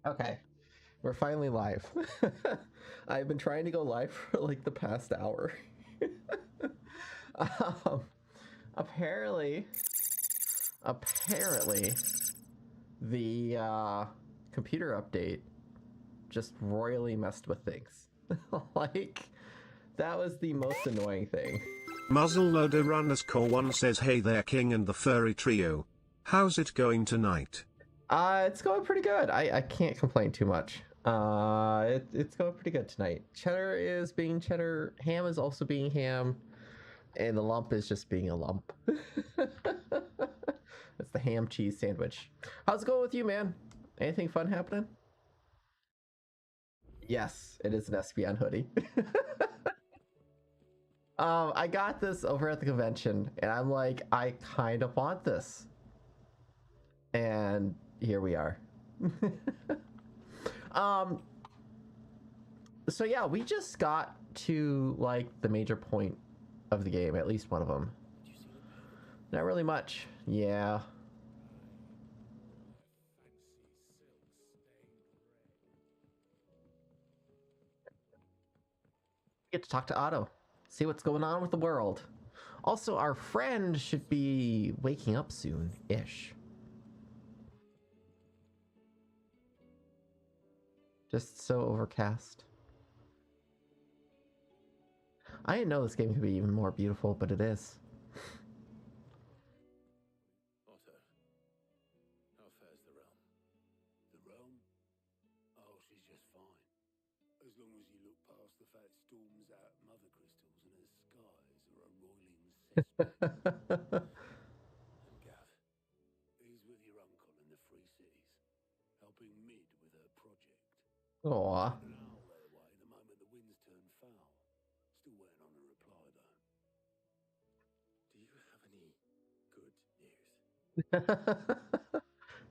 Okay, we're finally live. I've been trying to go live for like the past hour. um, apparently, apparently, the computer update just royally messed with things. Like, that was the most annoying thing. Muzzleloader Runners Core 1 says, hey there King and the Furry Trio. How's it going tonight? It's going pretty good. I can't complain too much. It's going pretty good tonight. Cheddar is being cheddar. Ham is also being ham. And the lump is just being a lump. It's the ham cheese sandwich. How's it going with you, man? Anything fun happening? Yes, it is an SPN hoodie. I got this over at the convention, and I'm like, I kind of want this. And here we are. So yeah, we just got to like the major point of the game, at least one of them. Not really much. Yeah. Get to talk to Otto. See what's going on with the world. Also, our friend should be waking up soon-ish. Just so overcast. I didn't know this game could be even more beautiful, but it is. Otto, how fares the realm? The realm? Oh, she's just fine. As long as you look past the fact storms out mother crystals and her skies are a roiling cesspit. And Gav, he's with your uncle in the Free Cities, helping Mid with her project. Aww. An owl their way the moment the winds turn foul. Still waiting on a reply though. Do you have any good news?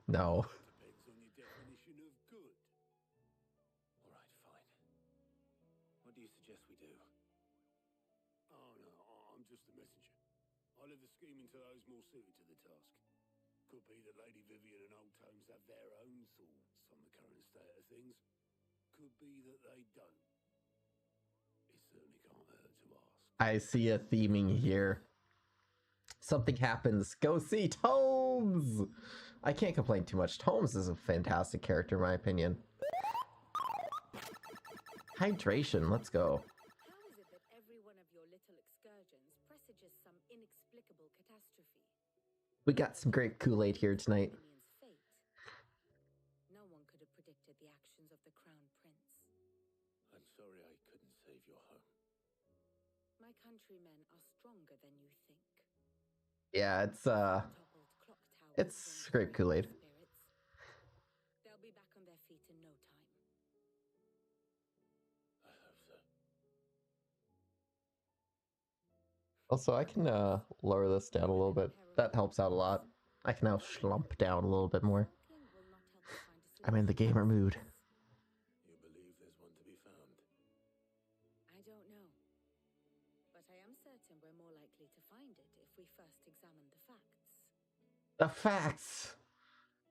No. Depends on your definition of good. All right, fine. What do you suggest we do? Oh no, I'm just a messenger. I leave the scheming to those more suited to the task. Could be that Lady Vivian and Old Tomes have their own thoughts on the current state of things. Could be that they don't. It certainly can't hurt to ask. I see a theming here. Something happens. Go see Tomes! I can't complain too much. Tomes is a fantastic character, in my opinion. Hydration, let's go. How is it that every one of your little excursions presages some inexplicable catastrophe? We got some grape Kool-Aid here tonight. Minions' fate. No one could have predicted the actions of the Crown Prince. I'm sorry I couldn't save your home. My countrymen are stronger than you think. Yeah, it's Toppled clock towers it's don't grape Kool-Aid. spirits. They'll be back on their feet in no time. I hope so. Also, I can lower this down a little bit. That helps out a lot. I can now slump down a little bit more. Sulking will not help you find a I'm in the gamer mood. You believe there's one to be found? I don't know. But I am certain we're more likely to find it if we first examine the facts. The facts!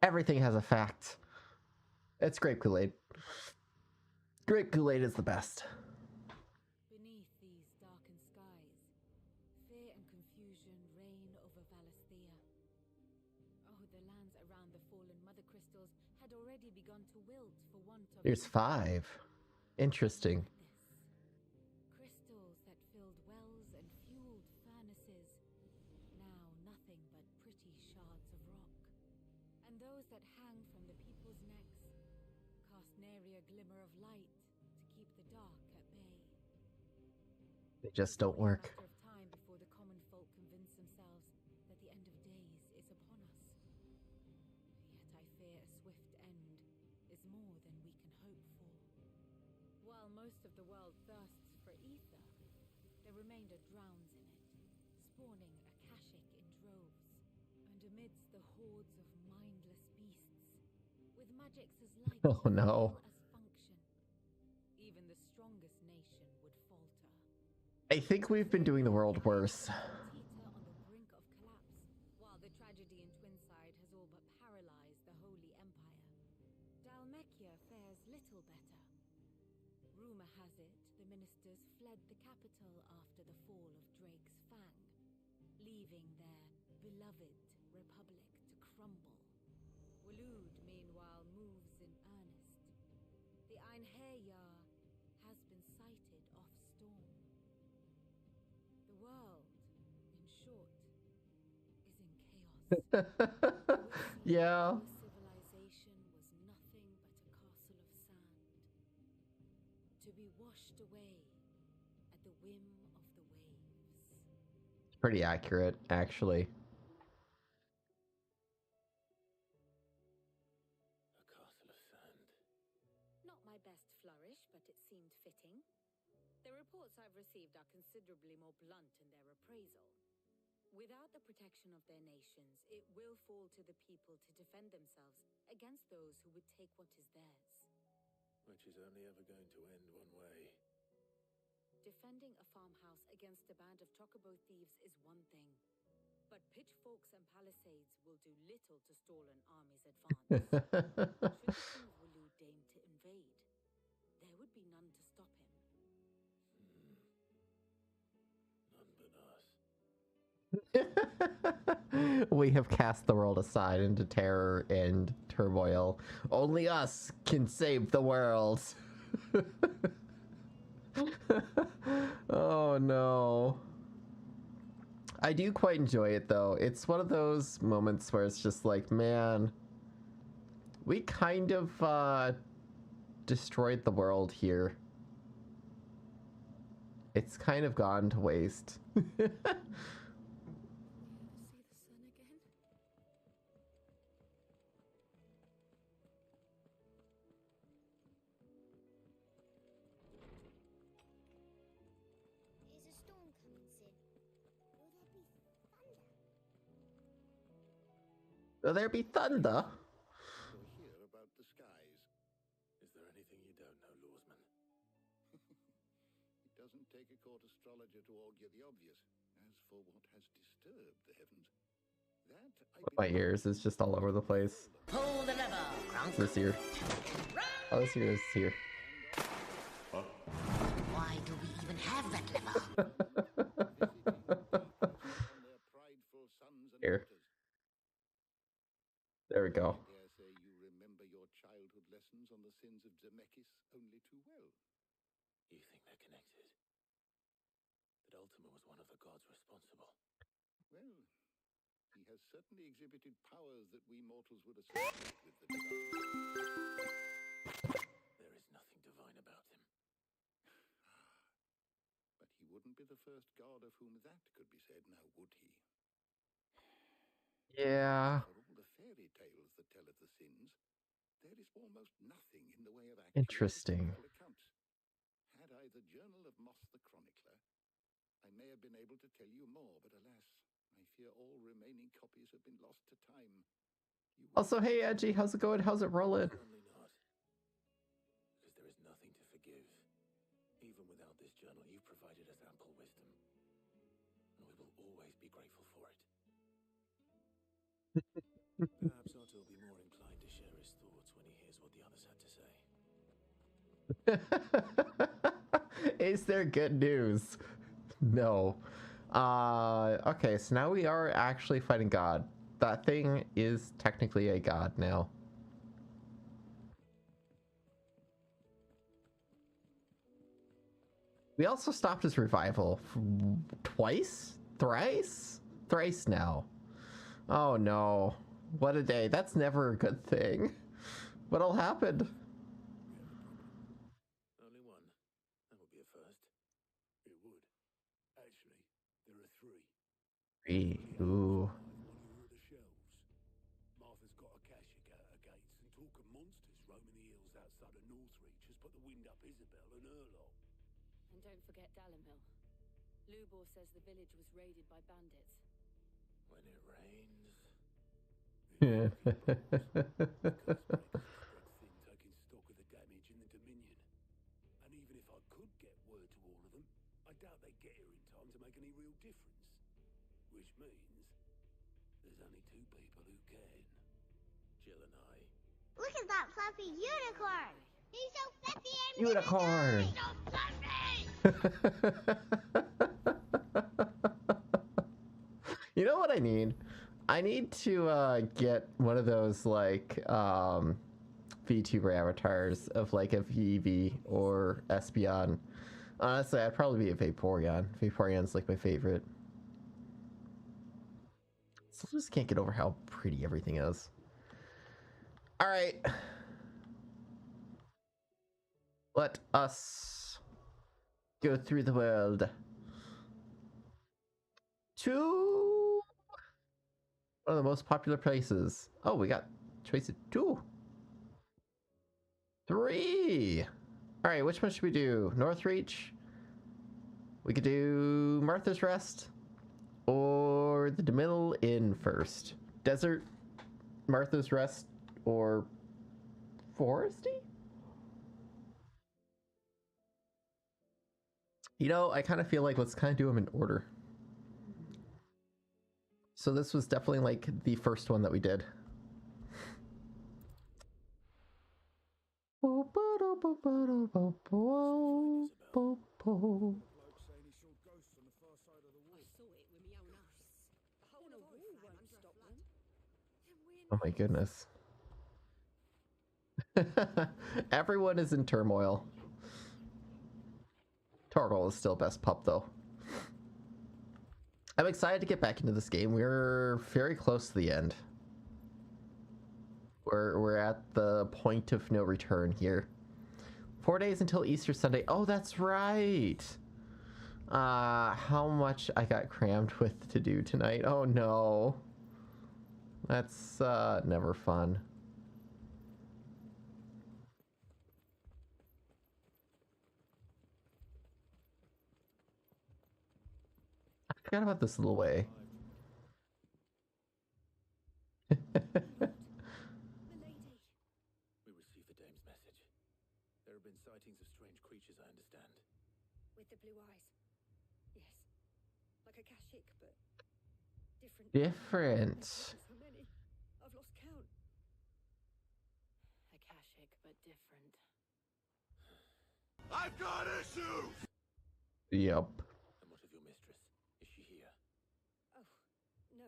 Everything has a fact. It's grape Kool-Aid. Grape Kool-Aid is the best. Beneath these darkened skies, fear and confusion reign over Valisthea. Oh, the lands around the fallen mother crystals had already begun to wilt for want of... There's 5. Interesting. Crystals that filled wells and fueled furnaces, now nothing but pretty shards of rock. And those that hang from the people's necks cast nary a glimmer of light to keep the dark at bay. They just don't work. Matter of time before the common folk convince themselves that the end of days is upon us. Yet I fear a swift end is more than we can hope for. While most of the world thirsts for ether, the remainder drowns in it, spawning Akashic in droves. And amidst the hordes of mindless beasts, with magics as light Oh, no. as function, even the strongest nation would falter. I think we've been doing the world worse. Teeter on the brink of collapse, while the tragedy in Twinside has all but paralyzed the Holy Empire. Dhalmekia fares little better. Rumor has it the ministers fled the capital after the fall of Drake's Fang, leaving their beloved republic to crumble. Waloed, meanwhile, moves in earnest. The Einherjar has been sighted off Storm. The world, in short, is in chaos. Yeah. Our civilization was nothing but a castle of sand, to be washed away at the whim of the waves. Pretty accurate, actually. A castle of sand. Not my best flourish, but it seemed fitting. The reports I've received are considerably more blunt in their appraisal. Without the protection of their nations, it will fall to the people to defend themselves against those who would take what is theirs. Which is only ever going to end one way. Defending a farmhouse against a band of chocobo thieves is one thing, but pitchforks and palisades will do little to stall an army's advance. Should the King of Waloed deign to invade, there would be none to stop him. None but us. We have cast the world aside into terror and turmoil. Only us can save the world. Oh no. I do quite enjoy it though. It's one of those moments where it's just like, man, we kind of destroyed the world here. It's kind of gone to waste. See the sun again? Is a storm coming soon? Will there be thunder? Will there be thunder? You're here about the skies. Is there anything you don't know, Lawsman? It doesn't take a court astrologer to augur the obvious. As for what has disturbed the heavens, that My ears is just all over the place. Pull the lever, Grunk. This here. Oh, this here is here. Why do we even have that lever? their prideful sons and Here. daughters. There we go. I dare say you remember your childhood lessons on the sins of Zemeckis only too well. You think they're connected? That Ultima was one of the gods responsible. Well, he has certainly exhibited powers that we mortals would associate with the divine. There is nothing divine about him. But he wouldn't be the first god of whom that could be said, now would he? Yeah. For all the fairy tales that tell of the sins, there is almost nothing in the way of accurate Interesting. historical accounts. Had I the Journal of Moss the Chronicler, I may have been able to tell you more, but alas, I fear all remaining copies have been lost to time. You will Also, hey Edgy, how's it going? How's it rolling? Certainly not. Because there is nothing to forgive. Even without this journal, you've provided us ample wisdom. And we will always be grateful for it. Perhaps Otto will be more inclined to share his thoughts when he hears what the others had to say. Is there good news? No. Okay, so now we are actually fighting God. That thing is technically a god now. We also stopped his revival twice? Thrice? Thrice now. Oh no. What a day. That's never a good thing. What'll happen? Only one. That would be a first. It would. Actually, there are three. Ooh. One of the shelves. Martha's got a cashier at her gates, and talk of monsters roaming the hills outside of Northreach has put the wind up Isabel and her lot. And don't forget Dalimil. Lubor says the village was raided by bandits. When it rains. Yeah. Spread thin, taking stock of the damage in the Dominion. And even if I could get word to all of them, I doubt they'd get here in time to make any real difference. Which means there's only two people who can. Jill and I. Look at that fluffy unicorn. He's so fluffy and Unicorn. You know what I need? I need to get one of those like VTuber avatars of like a Vivi or Espeon. Honestly, I'd probably be a Vaporeon. Vaporeon's like my favorite. Still just can't get over how pretty everything is. All right. Let us go through the world to one of the most popular places. Oh, we got choice of 2. 3. All right, which one should we do? Northreach? We could do Martha's Rest or the Dominion Inn first. Desert, Martha's Rest, or Foresty? You know, I kind of feel like let's kind of do them in order. So this was definitely like the first one that we did. Oh my goodness. Everyone is in turmoil. Torgal is still best pup though. I'm excited to get back into this game. We're very close to the end. We're at the point of no return here. 4 days until Easter Sunday. Oh, that's right. How much I got crammed with to do tonight. Oh no. That's never fun. I forgot about this little way. We received the dame's message. There have been sightings of strange creatures, I understand. With the blue eyes. Yes. Like a Kashyyyk, but different. Different. So many. I've lost count. A Kashyyyk, but different. I've got issues! Yep. And what of your mistress? Is she here? Oh, no.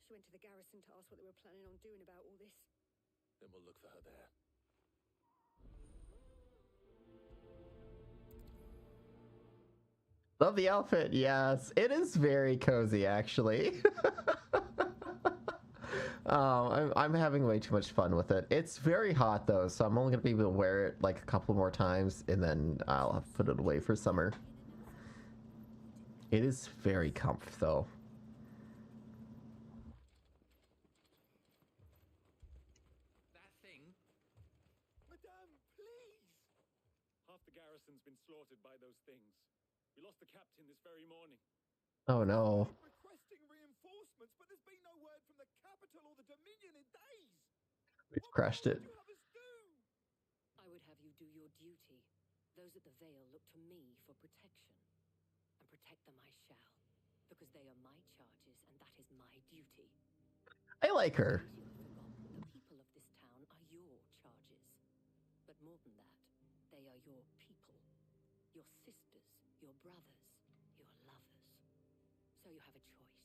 She went to the garrison to ask what they were planning on doing about all this. Then we'll look for her there. Love the outfit. Yes, it is very cozy, actually. I'm having way too much fun with it. It's very hot though, so I'm only gonna be able to wear it like a couple more times, and then I'll have to put it away for summer. It is very comf though. That thing? Madame, please! Half the garrison's been slaughtered by those things. We lost the captain this very morning. Oh no. Requesting reinforcements, but there's been no word from the capital or the Dominion in days. We've crashed it. What would you have us do? I would have you do your duty. Those at the Vale look to me for protection. And protect them I shall. Because they are my charges, and that is my duty. I like her. As you have forgotten, the people of this town are your charges. But more than that, they are your people. Your sisters, your brothers, your lovers. So you have a choice.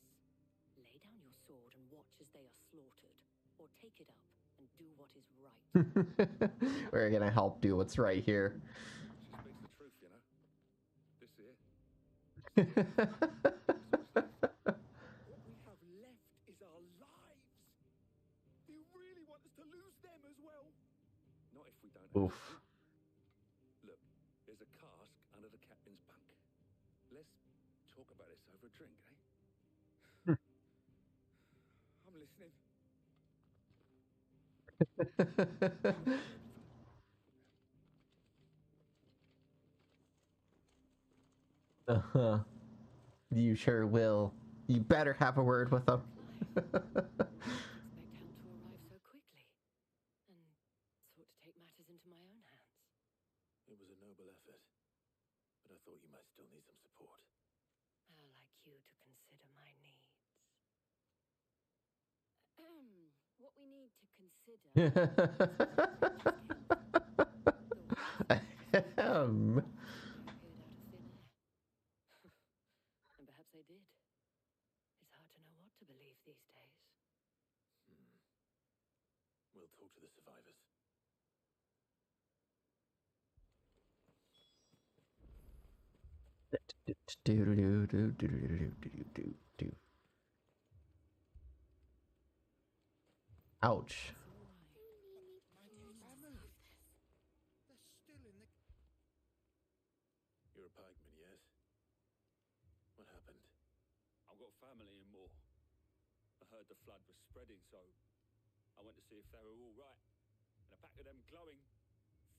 Lay down your sword and watch as they are slaughtered, or take it up and do what is right. We're gonna help do what's right here. She speaks the truth, you know. This here. What we have left is our lives. Do you really want us to lose them as well? Not if we don't have Oof. to. Look, there's a cask under the captain's bunk. Let's talk about this over a drink, eh? I'm listening. Uh-huh. You sure will. You better have a word with them. Expect Hound to arrive so quickly, and sought to take matters into my own hands. It was a noble effort, but I thought you might still need some support. How like you to consider my needs. What we need to consider. Ahem. And perhaps they did. It's hard to know what to believe these days. We'll talk to the survivors. Ouch. You're a pikeman, yes? What happened? I've got family in Moor. I heard the flood was spreading, so I went to see if they were all right. And a pack of them glowing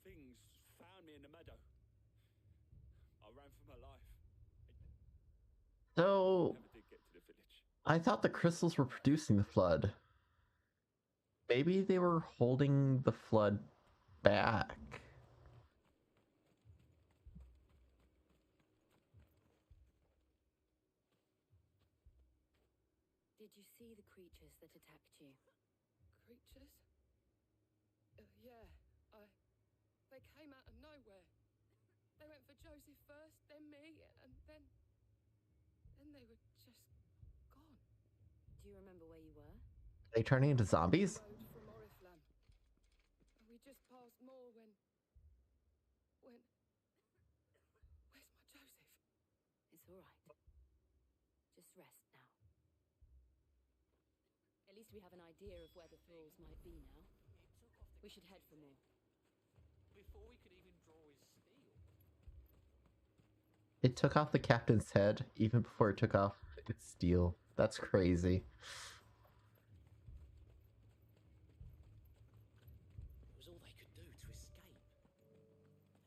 things found me in the meadow. I ran for my life. So, Never did get to the village. I thought the crystals were producing the flood. Maybe they were holding the flood back. Did you see the creatures that attacked you? Creatures? Yeah, they came out of nowhere. They went for Joseph first, then me, and then they were just gone. Do you remember where you were? Are they turning into zombies? Road from Oriflamme. We just passed more when... Where's my Joseph? It's all right. Just rest now. At least we have an idea of where the thralls might be now. We should head for more. Before we could even draw his steel. It took off the captain's head even before it took off its steel. That's crazy. It was all they could do to escape.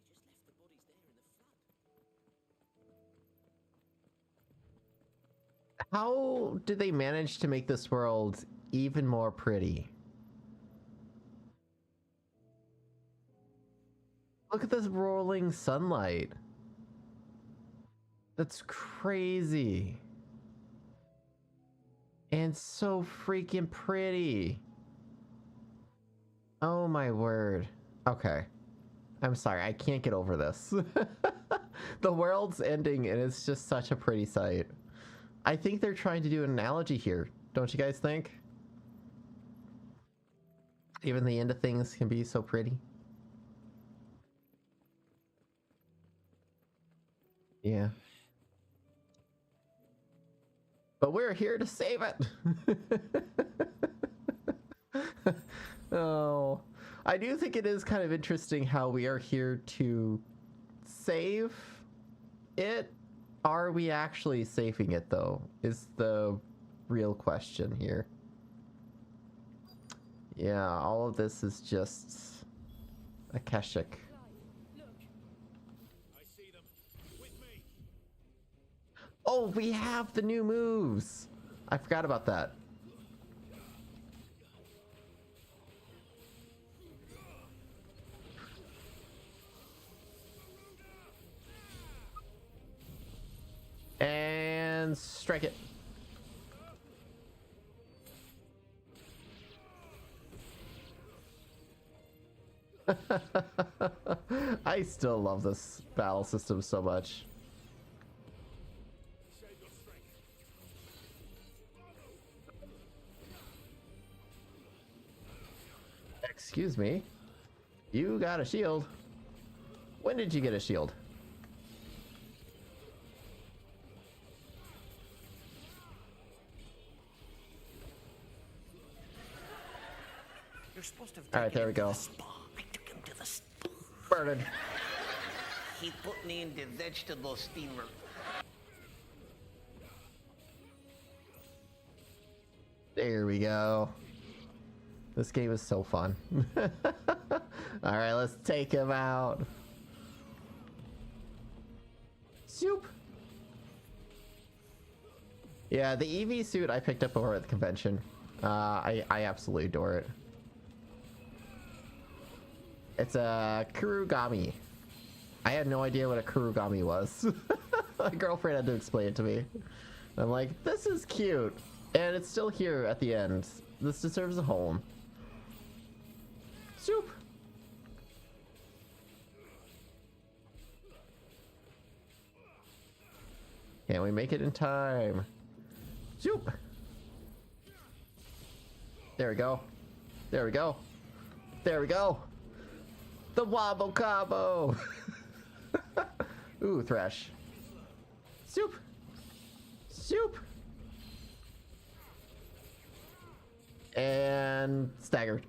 They just left the bodies there in the flood. How did they manage to make this world even more pretty? Look at this rolling sunlight. That's crazy. And so freaking pretty. Oh my word. Okay. I'm sorry, I can't get over this. The world's ending and it's just such a pretty sight. I think they're trying to do an analogy here, don't you guys think? Even the end of things can be so pretty. Yeah. But we're here to save it. Oh, I do think it is kind of interesting how we are here to save it. Are we actually saving it though? Is the real question here. Yeah, all of this is just Akashic. I see them. With me. Oh, we have the new moves. I forgot about that. And strike it. I still love this battle system so much. Excuse me. You got a shield. When did you get a shield? You're supposed to have All right, there we go. I took him to the spa. Burden. He put me in the vegetable steamer. There we go. This game is so fun. All right, let's take him out. Soup. Yeah, the EV suit I picked up over at the convention. I absolutely adore it. It's a Kurugami. I had no idea what a Kurugami was. My girlfriend had to explain it to me. I'm like, this is cute. And it's still here at the end. This deserves a home. Soup. Can we make it in time? Soup. There we go. There we go. There we go. The wobble combo. Ooh, thrash. Soup. Soup. And staggered.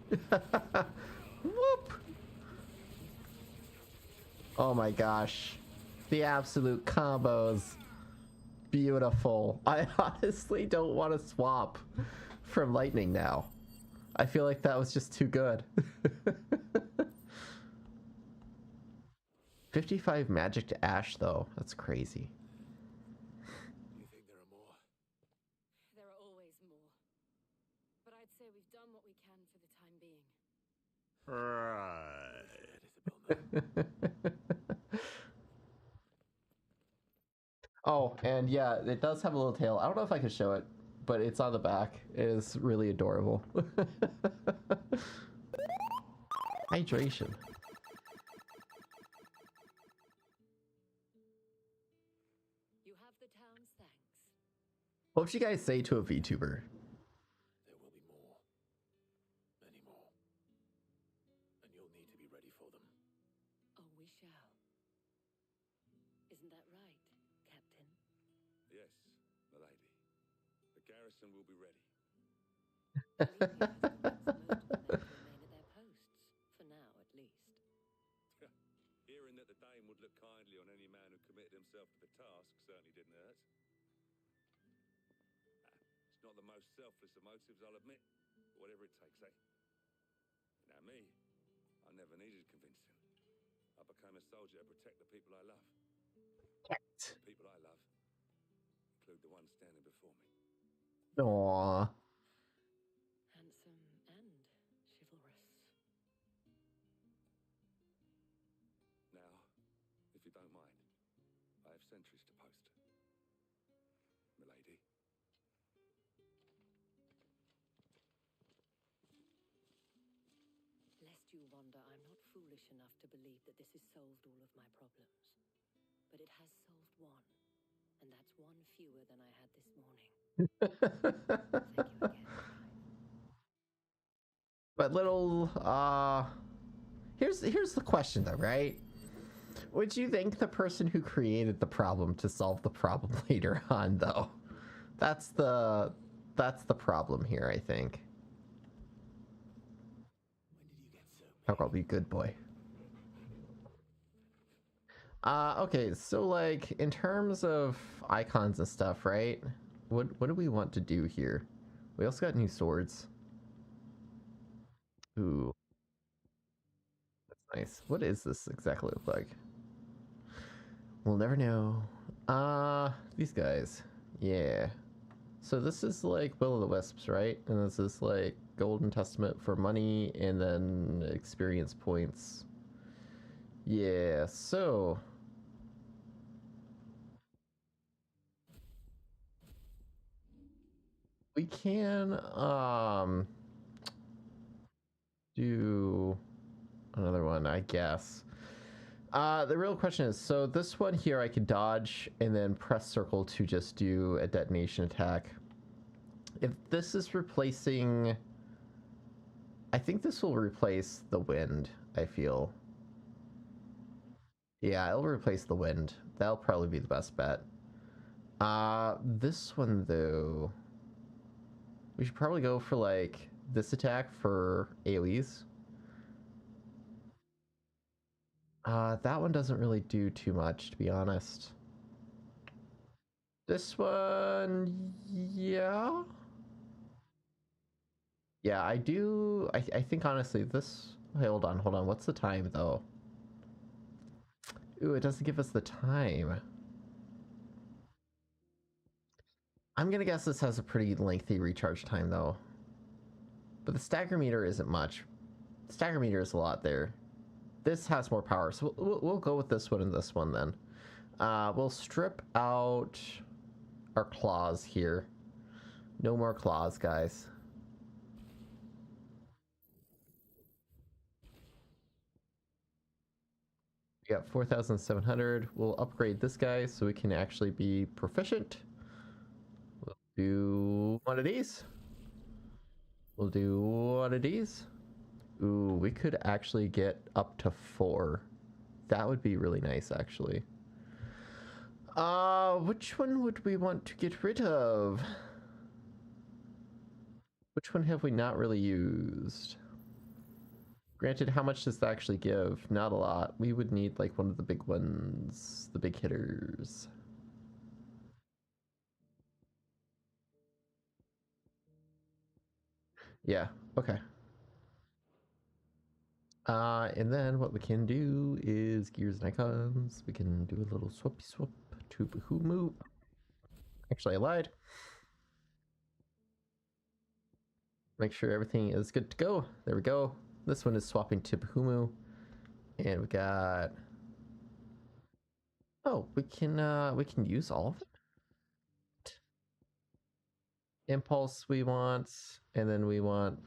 Whoop. Oh my gosh. The absolute combos. Beautiful. I honestly don't want to swap from lightning now. I feel like that was just too good. 55 magic to Ash though. That's crazy. Do you think there are more? There are always more. But I'd say we've done what we can for the time being. Right. Oh, and yeah, it does have a little tail. I don't know if I can show it, but it's on the back. It is really adorable. Hydration. You have the town's thanks. What would you guys say to a VTuber? There will be more. Many more. And you'll need to be ready for them. Oh, we shall. Isn't that right, Captain? Yes, milady. The garrison will be ready. For now, at least. Hearing that the Dame would look kindly on any man who committed himself to the task certainly didn't hurt. It's not the most selfless of motives, I'll admit. But whatever it takes, eh? Now me, I never needed convincing. I became a soldier to protect the people I love. The people I love include the ones standing before me. Aww. Handsome and chivalrous. Now, if you don't mind, I have sentries to post. Milady. Lest you wonder, I'm not foolish enough to believe that this has solved all of my problems. But it has solved one. And that's one fewer than I had this morning. Thank you again. But little, here's the question though, right? Would you thank the person who created the problem to solve the problem later on, though? That's the problem here, I think. I'll be good boy. Okay, so like in terms of icons and stuff, right? What do we want to do here? We also got new swords. Ooh. That's nice. What does this exactly look like? We'll never know. These guys. Yeah. So this is like Will-o'-the-Wisps, right? And this is like Golden Testament for money and then experience points. Yeah, so we can do another one, I guess. The real question is, so this one here I could dodge and then press circle to just do a detonation attack. If this is replacing, I think this will replace the wind, I feel. Yeah, it'll replace the wind. That'll probably be the best bet. This one though, we should probably go for like this attack for AoEs. That one doesn't really do too much, to be honest. This one, yeah. Yeah, I do. I think honestly, this. Hold on. What's the time though? Ooh, it doesn't give us the time. I'm gonna guess this has a pretty lengthy recharge time though. But the stagger meter isn't much. The stagger meter is a lot there. This has more power, so we'll go with this one and this one then. We'll strip out our claws here. No more claws, guys. We got 4,700. We'll upgrade this guy so we can actually be proficient. We'll do one of these. We'll do one of these. Ooh, we could actually get up to 4. That would be really nice, actually. Which one would we want to get rid of? Which one have we not really used? Granted, how much does that actually give? Not a lot. We would need like one of the big ones, the big hitters. Yeah, okay. And then what we can do is gears and icons. We can do a little swappy swap to Bahumu. Actually, I lied. Make sure everything is good to go. There we go. This one is swapping to Bahumu. And we got... Oh, we can use all of it. Impulse we want, and then we want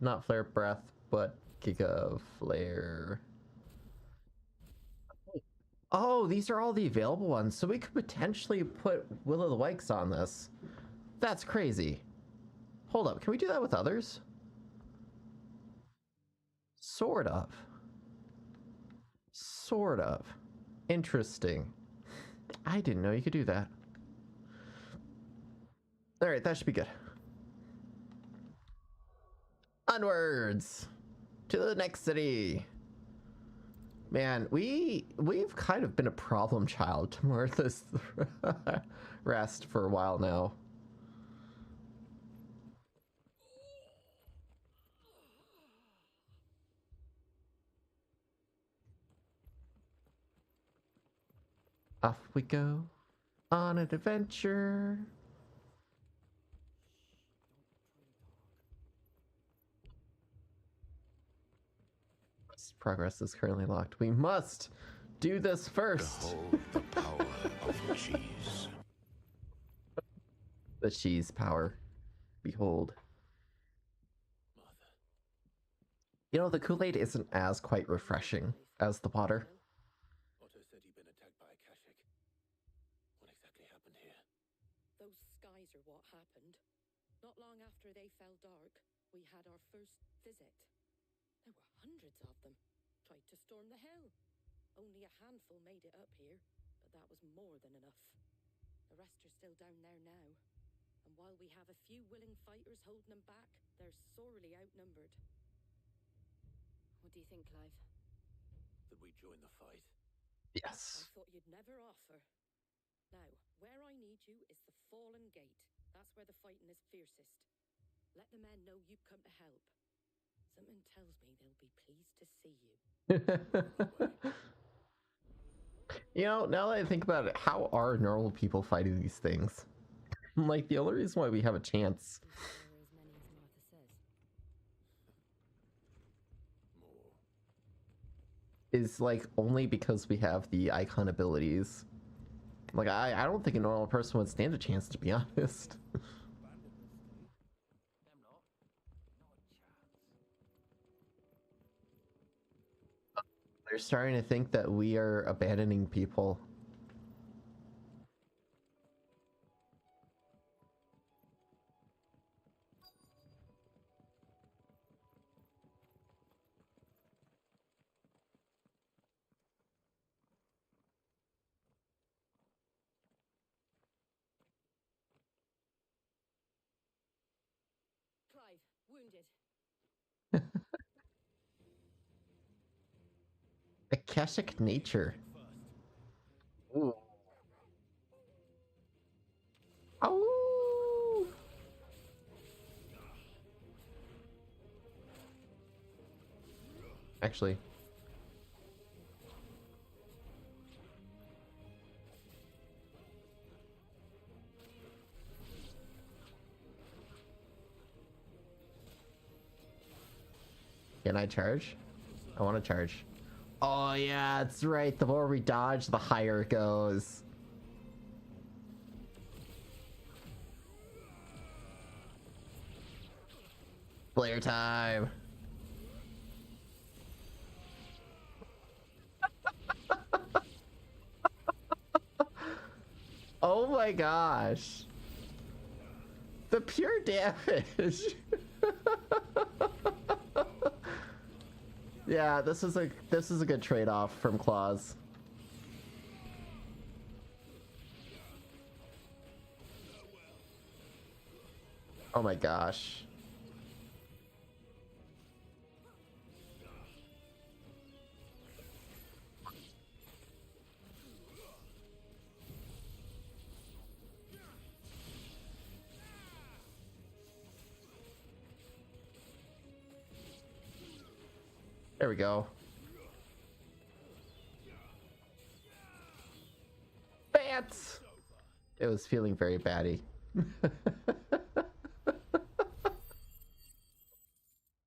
not Flare Breath, but Giga Flare. Oh, these are all the available ones, so we could potentially put Will of the Wisps on this. That's crazy. Hold up, can we do that with others? Sort of. Sort of. Interesting. I didn't know you could do that. Alright, that should be good. Onwards to the next city. Man, we've kind of been a problem child to Martha's Rest for a while now. Off we go on an adventure. Progress is currently locked. We must do this first. Behold the power of the cheese. The cheese power. Behold. Martha. You know, the Kool-Aid isn't as quite refreshing as the water. Otto said you'd been attacked by a Kashik. What exactly happened here? Those skies are what happened. Not long after they fell dark, we had our first visit. There were hundreds of them. Tried to storm the hill. Only a handful made it up here, but that was more than enough. The rest are still down there now. And while we have a few willing fighters holding them back, they're sorely outnumbered. What do you think, Clive? That we join the fight? Yes. I thought you'd never offer. Now, where I need you is the Fallen Gate. That's where the fighting is fiercest. Let the men know you've come to help. Something tells me they'll be pleased to see you. You know, now that I think about it, how are normal people fighting these things? Like, the only reason why we have a chance There are as many as Martha says. More. is like only because we have the icon abilities. Like, I don't think a normal person would stand a chance, to be honest. They're starting to think that we are abandoning people. Clive, wounded. Akashic nature. Ooh. Oh. Actually. Can I charge? I want to charge. Oh yeah, that's right. The more we dodge, the higher it goes. Player time. my gosh. The pure damage. Yeah, this is a good trade-off from Claws. Oh my gosh. There we go. Bats! It was feeling very batty.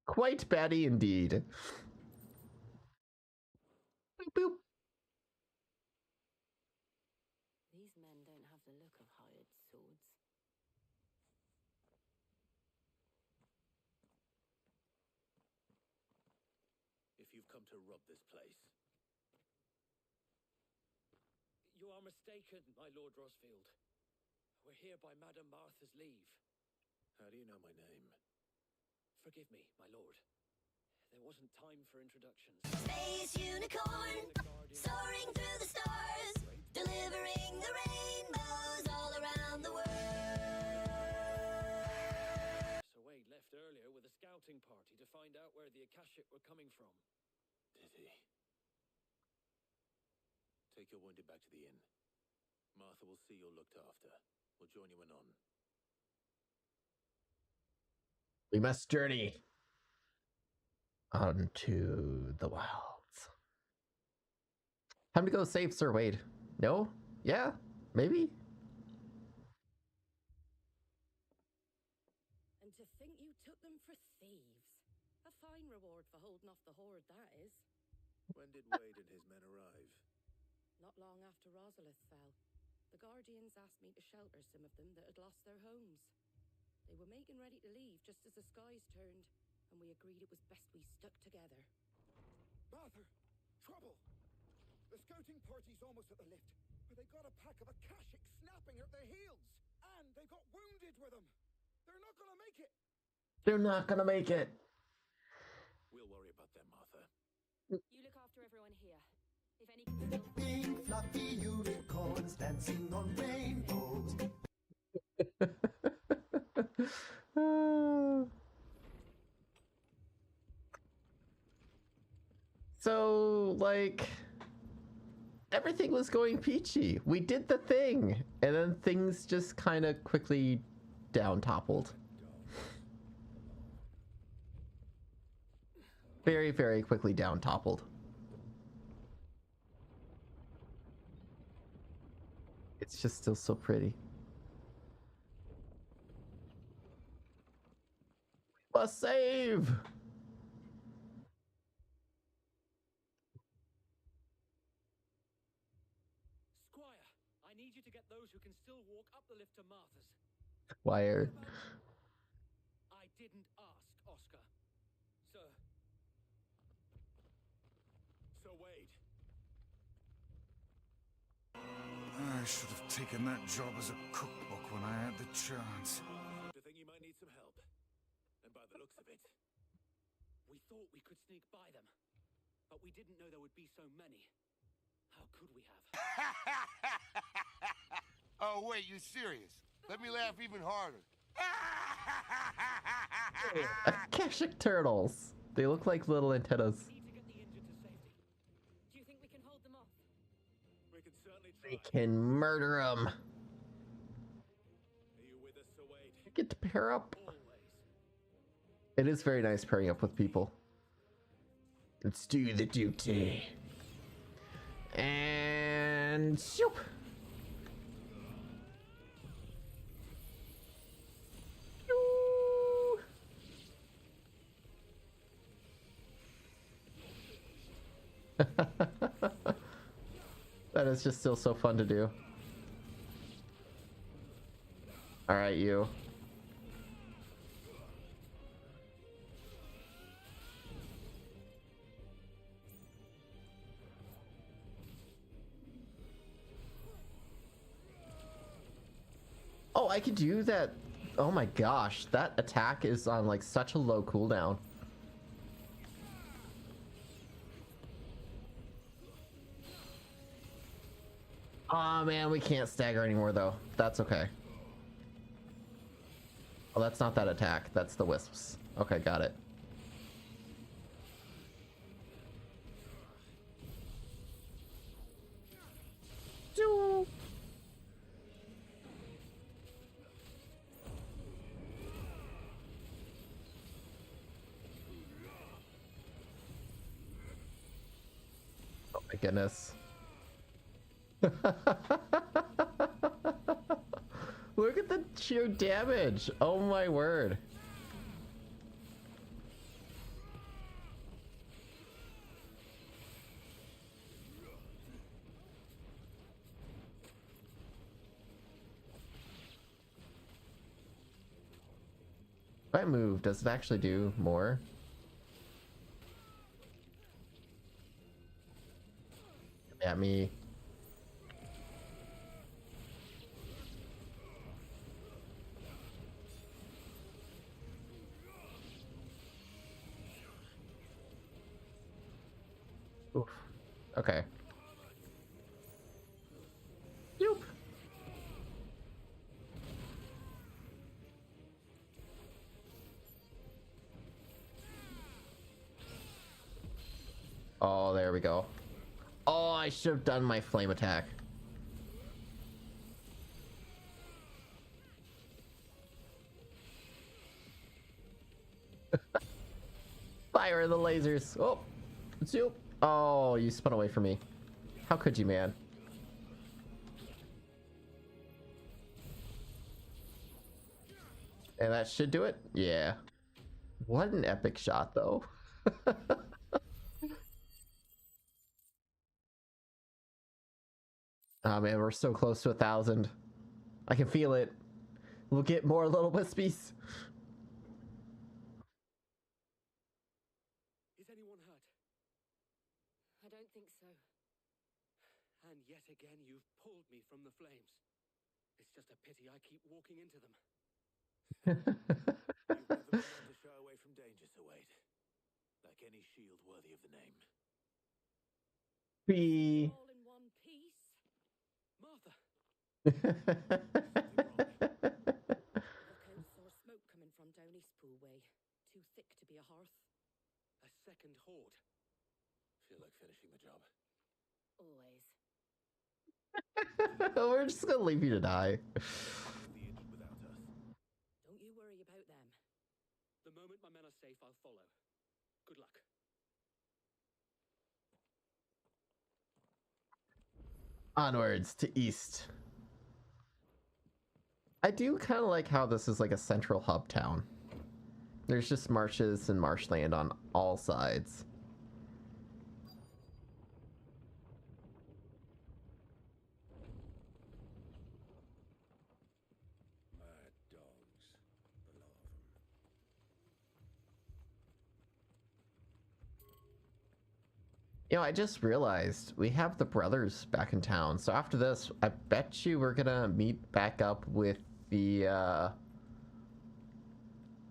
Quite batty indeed. Boop, boop. These men don't have the look of hired swords. If you've come to rob this place. You are mistaken, my Lord Rosfield. We're here by Madame Martha's leave. How do you know my name? Forgive me, my lord. There wasn't time for introductions. Space unicorn, soaring through the stars, delivering the rainbows all around the world. Sir Wade left earlier with a scouting party to find out where the Akashic were coming from. Did he? Take your wounded back to the inn. Martha will see you're looked after. We'll join you anon. We must journey onto the wilds. Time to go save Sir Wade. No? Yeah? Maybe? And to think you took them for thieves. A fine reward for holding off the horde, that is. When did Wade and his men arrive? Not long after Rosalith fell, the Guardians asked me to shelter some of them that had lost their homes. They were making ready to leave just as the skies turned, and we agreed it was best we stuck together. Martha! Trouble! The scouting party's almost at the lift, where they got a pack of Akashic snapping at their heels! And they got wounded with them! They're not gonna make it! They're not gonna make it. We'll worry about them, Martha. You look after everyone here. If any can still... Pink fluffy unicorns dancing on rainbows. So, like, everything was going peachy. We did the thing, and then things just kind of quickly down toppled. Very, very quickly down toppled. It's just still so pretty. Must save! Squire, I need you to get those who can still walk up the lift to Martha's. Wire. I didn't ask, Oscar. Sir. Sir Wade. I should have taken that job as a cookbook when I had the chance. To think you might need some help. And by the looks of it, We thought we could sneak by them, but we didn't know there would be so many. How could we have? Oh, wait, you serious? Let me laugh even harder. Akashic turtles. They look like little antennas. We need to get the injured to safety. Do you think we can hold them off? we can certainly try. We can murder them. Are you with us, Sir Wade? Get to pair up. Always. It is very nice pairing up with people. Let's do the duty. And shoop. Yoo. That is just still so fun to do. All right, you. Oh, I could do that. Oh my gosh, that attack is on like such a low cooldown. Oh man, we can't stagger anymore though. That's okay. Oh, that's not that attack. That's the wisps. Okay, got it. Oh my goodness. Look at the sheer damage. Oh my word. If I move, does it actually do more? At me. Oof. Okay. Yoop. Oh, there we go. Oh, I should have done my flame attack. Fire the lasers. Oh, zoop. Oh, you spun away from me. How could you, man? And that should do it? Yeah. What an epic shot, though. Oh man, we're so close to 1,000. I can feel it. We'll get more little wispies. Is anyone hurt? I don't think so. And yet again, you've pulled me from the flames. It's just a pity I keep walking into them. You've never been one to shy away from danger, Sir Wade. Like any shield worthy of the name. Be. All in one piece. Martha! Rocco saw smoke coming from down Eastpool way. Too thick to be a hearth. A second horde. Feel like finishing the job. Always. We're just gonna leave you to die. The inch without us. Don't you worry about them. The moment my men are safe, I'll follow. Good luck. Onwards to east. I do kind of like how this is like a central hub town. There's just marshes and marshland on all sides. Mad dogs. The lot of them. You know, I just realized we have the brothers back in town. So after this, I bet you we're gonna meet back up with the,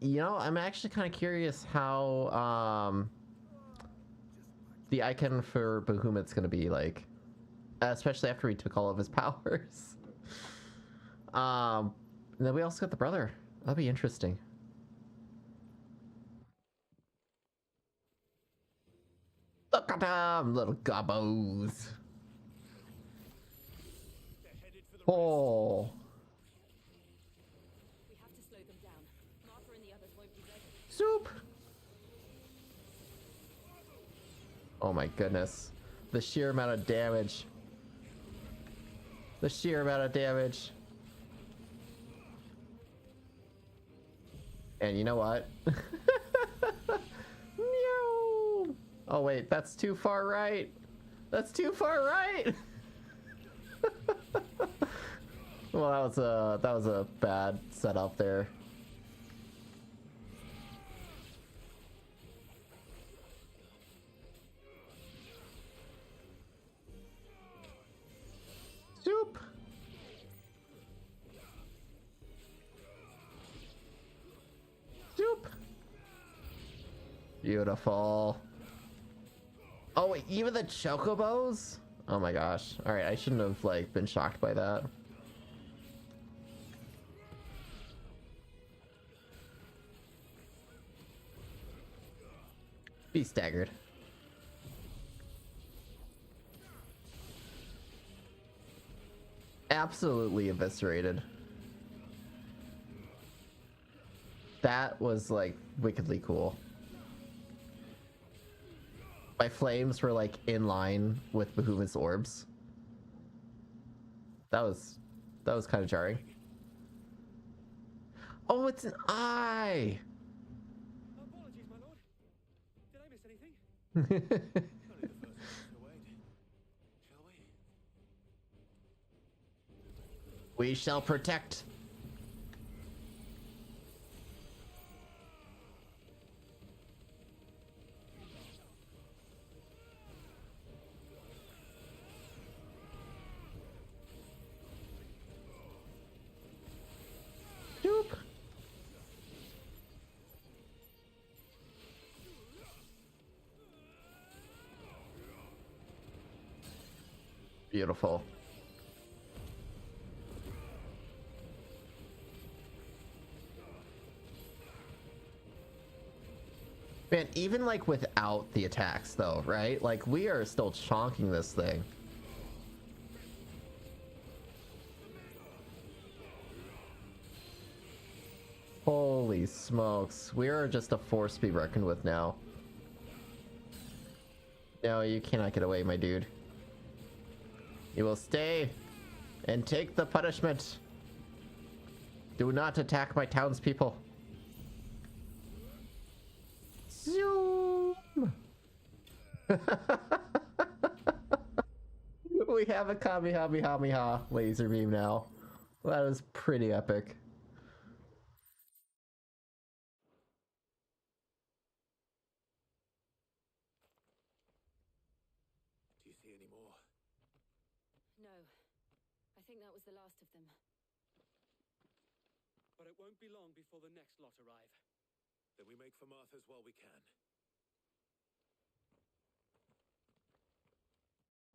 you know, I'm actually kind of curious how, the icon for Bahamut's gonna be like, especially after he took all of his powers. And then we also got the brother. That'll be interesting. Look at them, little gobbos. Oh. We have to slow them down. Martha and the others won't be ready. Soup. Oh my goodness. The sheer amount of damage. The sheer amount of damage. And you know what? Meow. Oh wait, that's too far right. That's too far right. Well, that was a bad setup there. Soup. Beautiful. Oh wait, even the chocobos? Oh my gosh. Alright, I shouldn't have like been shocked by that. Be staggered. Absolutely eviscerated. That was like wickedly cool. My flames were like in line with Behemoth's orbs. That was kind of jarring. Oh, it's an eye. Apologies, my lord. Did I miss anything? Only the first one to wait. Shall we? We shall protect. Doop. Beautiful. Man, even like without the attacks though, right? Like we are still chonking this thing. Holy smokes. We are just a force to be reckoned with now. No, you cannot get away, my dude. You will stay and take the punishment. Do not attack my townspeople. Zoom! We have a Kamehameha laser beam now. That is pretty epic. Do you see any more? No. I think that was the last of them. But it won't be long before the next lot arrive. Then we make for Martha's while we can.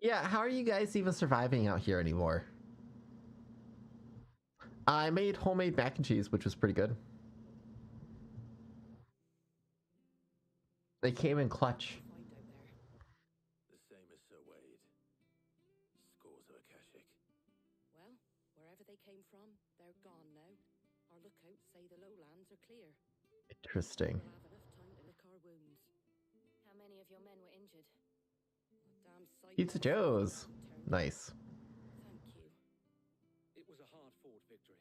Yeah, how are you guys even surviving out here anymore? I made homemade mac and cheese, which was pretty good. They came in clutch. The same as Sir Wade. Scores of Akashic. Well, wherever they came from, they're gone now. Our lookouts say the lowlands are clear. Interesting. We'll have enough time to lick our wounds. How many of your men were injured? A damn sight Pizza less Joe's. turned. Nice. Thank you. It was a hard-fought victory.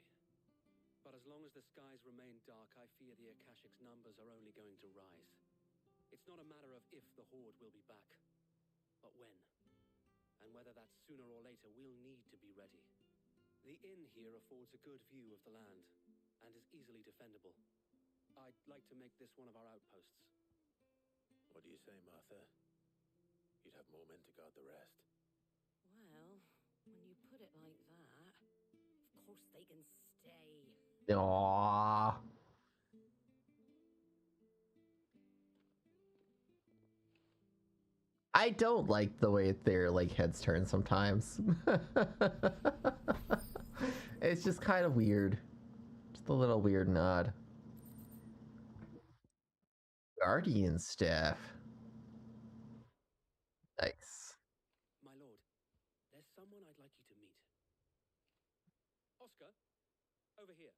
But as long as the skies remain dark, I fear the Akashic's numbers are only going to rise. It's not a matter of if the Horde will be back, but when. And whether that's sooner or later, we'll need to be ready. The inn here affords a good view of the land, and is easily defendable. I'd like to make this one of our outposts. What do you say, Martha? You'd have more men to guard the rest. Well, when you put it like that, of course they can stay. Aww. I don't like the way their like heads turn sometimes. It's just kind of weird. Just a little weird nod. Guardian staff. Nice. My lord, there's someone I'd like you to meet. Oscar, over here.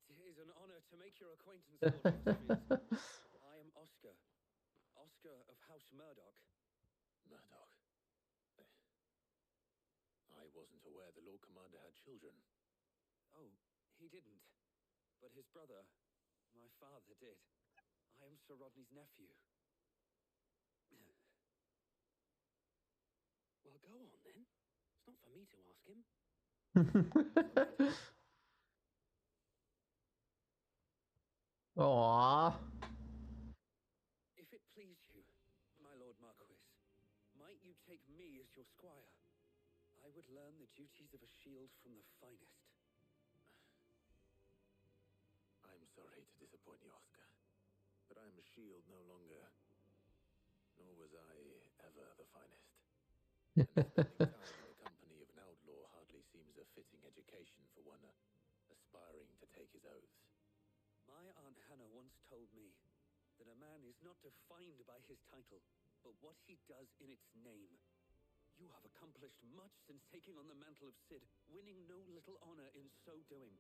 It is an honor to make your acquaintance, Lord Mansfield. I am Oscar. Oscar of House Murdoch. Murdoch. I wasn't aware the Lord Commander had children. Oh, he didn't. But his brother, my father, did. I am Sir Rodney's nephew. Well, go on then. It's not for me to ask him. Aww. If it please you, my Lord Marquis, might you take me as your squire? I would learn the duties of a shield from the finest. disappoint you, Oscar. But I am a shield no longer. Nor was I ever the finest. And spending time in the company of an outlaw hardly seems a fitting education for one aspiring to take his oaths. My Aunt Hannah once told me that a man is not defined by his title, but what he does in its name. You have accomplished much since taking on the mantle of Cid, winning no little honor in so doing.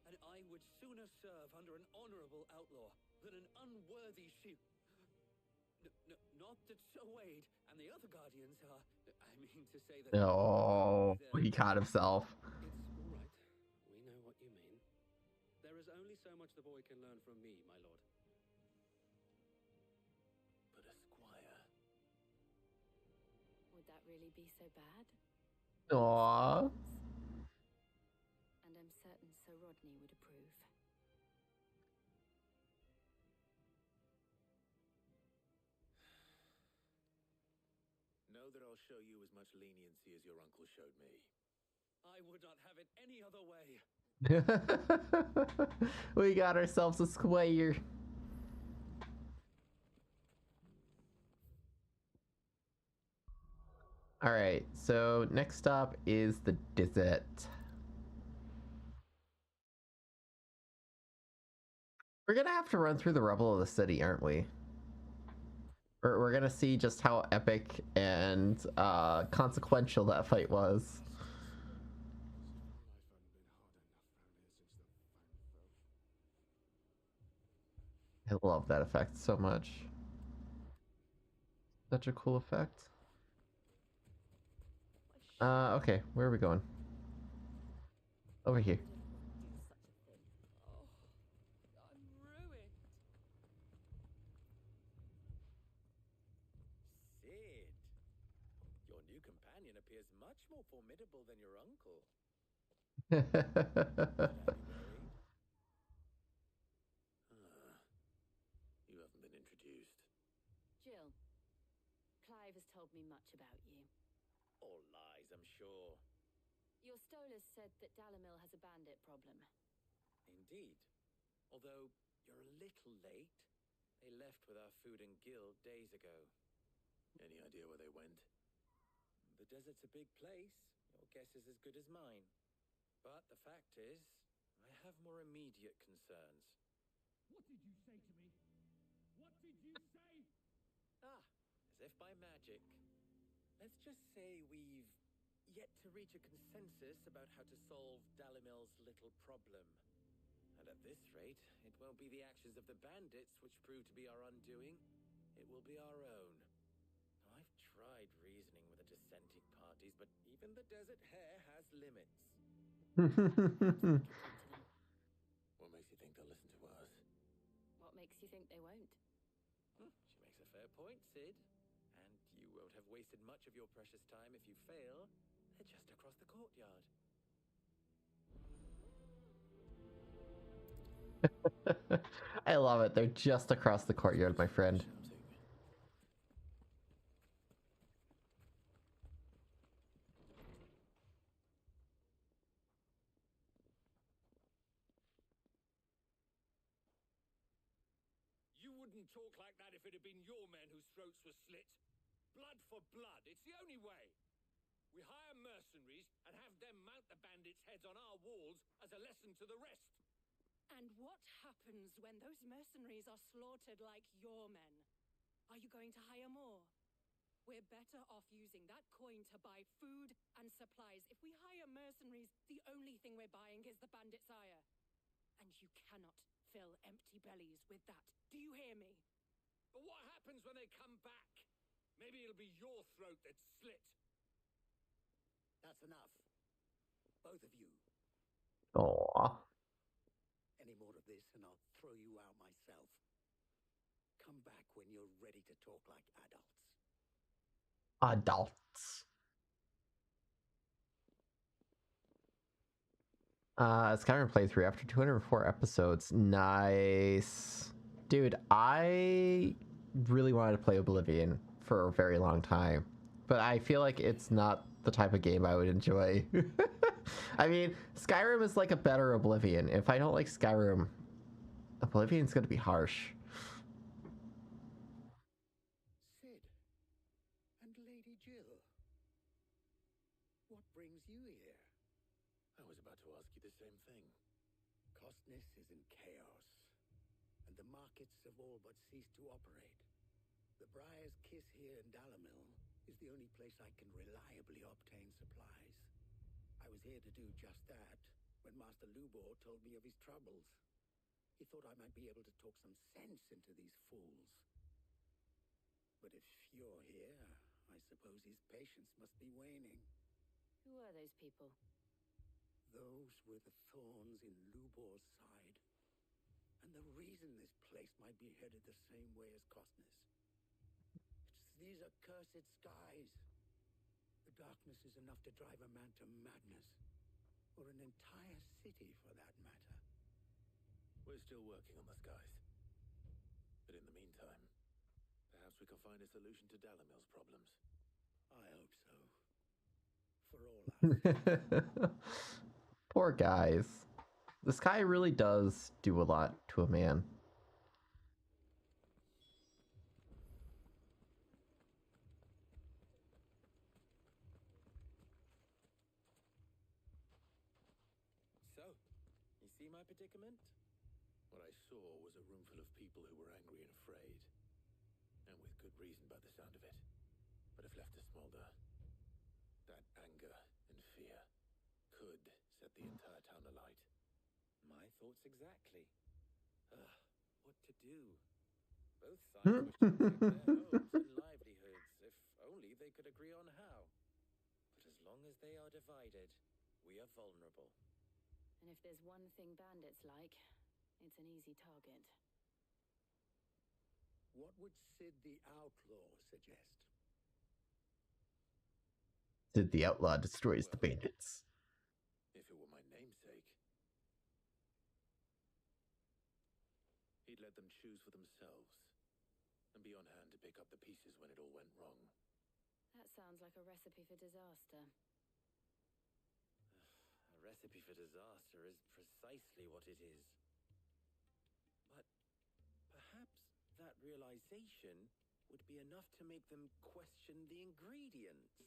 And I would sooner serve under an honorable outlaw than an unworthy shield. Not that Sir Wade and the other guardians are... I mean to say that... Oh, he caught himself. It's all right. We know what you mean. There is only so much the boy can learn from me, my lord. But a squire... Would that really be so bad? Aww. And I'm certain Sir Rodney would approve. Know that I'll show you as much leniency as your uncle showed me. I would not have it any other way. We got ourselves a squire. Alright, so next up is the desert. We're gonna have to run through the rubble of the city, aren't we? We're gonna see just how epic and consequential that fight was. I love that effect so much. Such a cool effect. Okay, where are we going? Over here. Cid, your new companion appears much more formidable than your uncle. You haven't been introduced. Jill, Clive has told me much about you. All lies, I'm sure. Your Stolas said that Dalimil has a bandit problem. Indeed. Although you're a little late. They left with our food and guild days ago. Any idea where they went? The desert's a big place. Your guess is as good as mine. But the fact is, I have more immediate concerns. What did you say to me? What did you say? Ah, as if by magic. Let's just say we've yet to reach a consensus about how to solve Dalimil's little problem. And at this rate, it won't be the actions of the bandits which prove to be our undoing. It will be our own. I've tried reasoning with the dissenting parties, but even the desert hare has limits. What makes you think they'll listen to us? What makes you think they won't? She makes a fair point, Cid. And you won't have wasted much of your precious time if you fail. They're just across the courtyard. I love it. They're just across the courtyard, my friend. You wouldn't talk like that if it had been your men whose throats were slit. Blood for blood, it's the only way. We hire mercenaries and have them mount the bandits' heads on our walls as a lesson to the rest. And what happens when those mercenaries are slaughtered like your men? Are you going to hire more? We're better off using that coin to buy food and supplies. If we hire mercenaries, the only thing we're buying is the bandit's ire. And you cannot fill empty bellies with that. Do you hear me? But what happens when they come back? Maybe it'll be your throat that's slit. That's enough. Both of you. Aww. Any more of this and I'll throw you out myself. Come back when you're ready to talk like adults. Adults. Skyrim playthrough after 204 episodes. Nice. Dude, I really wanted to play Oblivion for a very long time, but I feel like it's not the type of game I would enjoy. I mean, Skyrim is like a better Oblivion. If I don't like Skyrim, Oblivion's gonna be harsh. Sid and Lady Jill. What brings you here? I was about to ask you the same thing. Costness is in chaos, and the markets have all but ceased to operate. The Briar's Kiss here in Dalamil is the only place I can reliably obtain supplies. I was here to do just that when Master Lubor told me of his troubles. He thought I might be able to talk some sense into these fools. But if you're here, I suppose his patience must be waning. Who are those people? Those were the thorns in Lubor's side. And the reason this place might be headed the same way as Costness. It's these accursed skies. The darkness is enough to drive a man to madness. Or an entire city, for that matter. We're still working on the skies. But in the meantime, perhaps we can find a solution to Dalamil's problems. I hope so. For all our Poor guys. The sky really does do a lot to a man. So, you see my predicament? What I saw was a room full of people who were angry and afraid. And with good reason by the sound of it. But if left to smolder, that anger and fear could set the entire town alight. My thoughts exactly. What to do? Both sides wish to protect their homes and livelihoods, if only they could agree on how. But as long as they are divided, we are vulnerable. And if there's one thing bandits like, it's an easy target. What would Sid the Outlaw suggest? Sid the Outlaw destroys the bandits. If it were my namesake, he'd let them choose for themselves and be on hand to pick up the pieces when it all went wrong. That sounds like a recipe for disaster. A recipe for disaster is precisely what it is. But perhaps that realization would be enough to make them question the ingredients.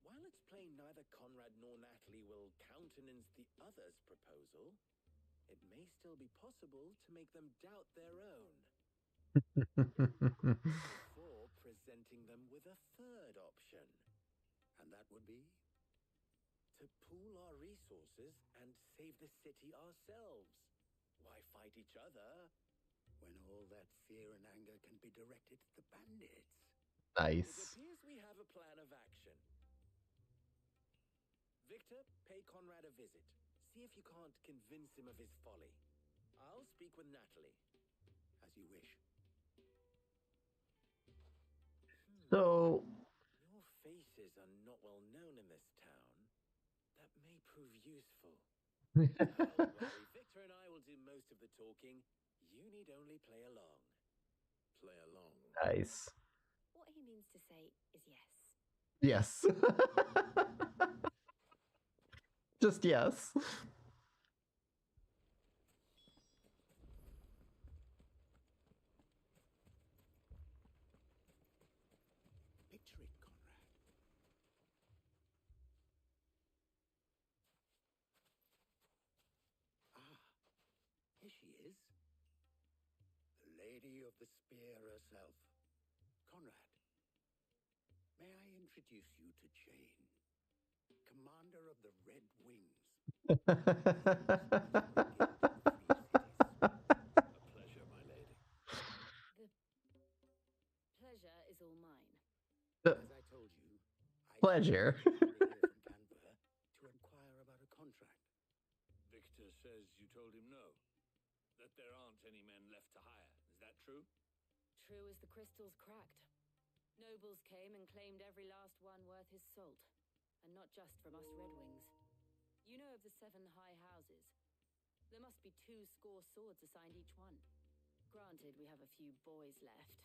While it's plain neither Conrad nor Natalie will countenance the other's proposal, it may still be possible to make them doubt their own. Before presenting them with a third option. And that would be? To pool our resources and save the city ourselves. Why fight each other when all that fear and anger can be directed at the bandits? Nice. It appears we have a plan of action. Victor, pay Conrad a visit. See if you can't convince him of his folly. I'll speak with Natalie. As you wish. So... Your faces are not well known in this town. That may prove useful. Don't worry, Victor and I will do most of the talking. You need only play along. Play along. Nice. What he means to say is yes. Yes. Just yes. Picture it, Conrad. Here she is. The Lady of the Spear herself. Conrad, may I introduce you to Jane, Commander of the Red Wings. A pleasure, my lady. The pleasure is all mine. As I told you, Pleasure. I came here from Canberra to inquire about a contract. Victor says you told him no. That there aren't any men left to hire. Is that true? True as the crystals cracked. Nobles came and claimed every last one worth his salt. And not just from us Redwings. You know of the 7 high houses. There must be 2 score swords assigned each one. Granted, we have a few boys left.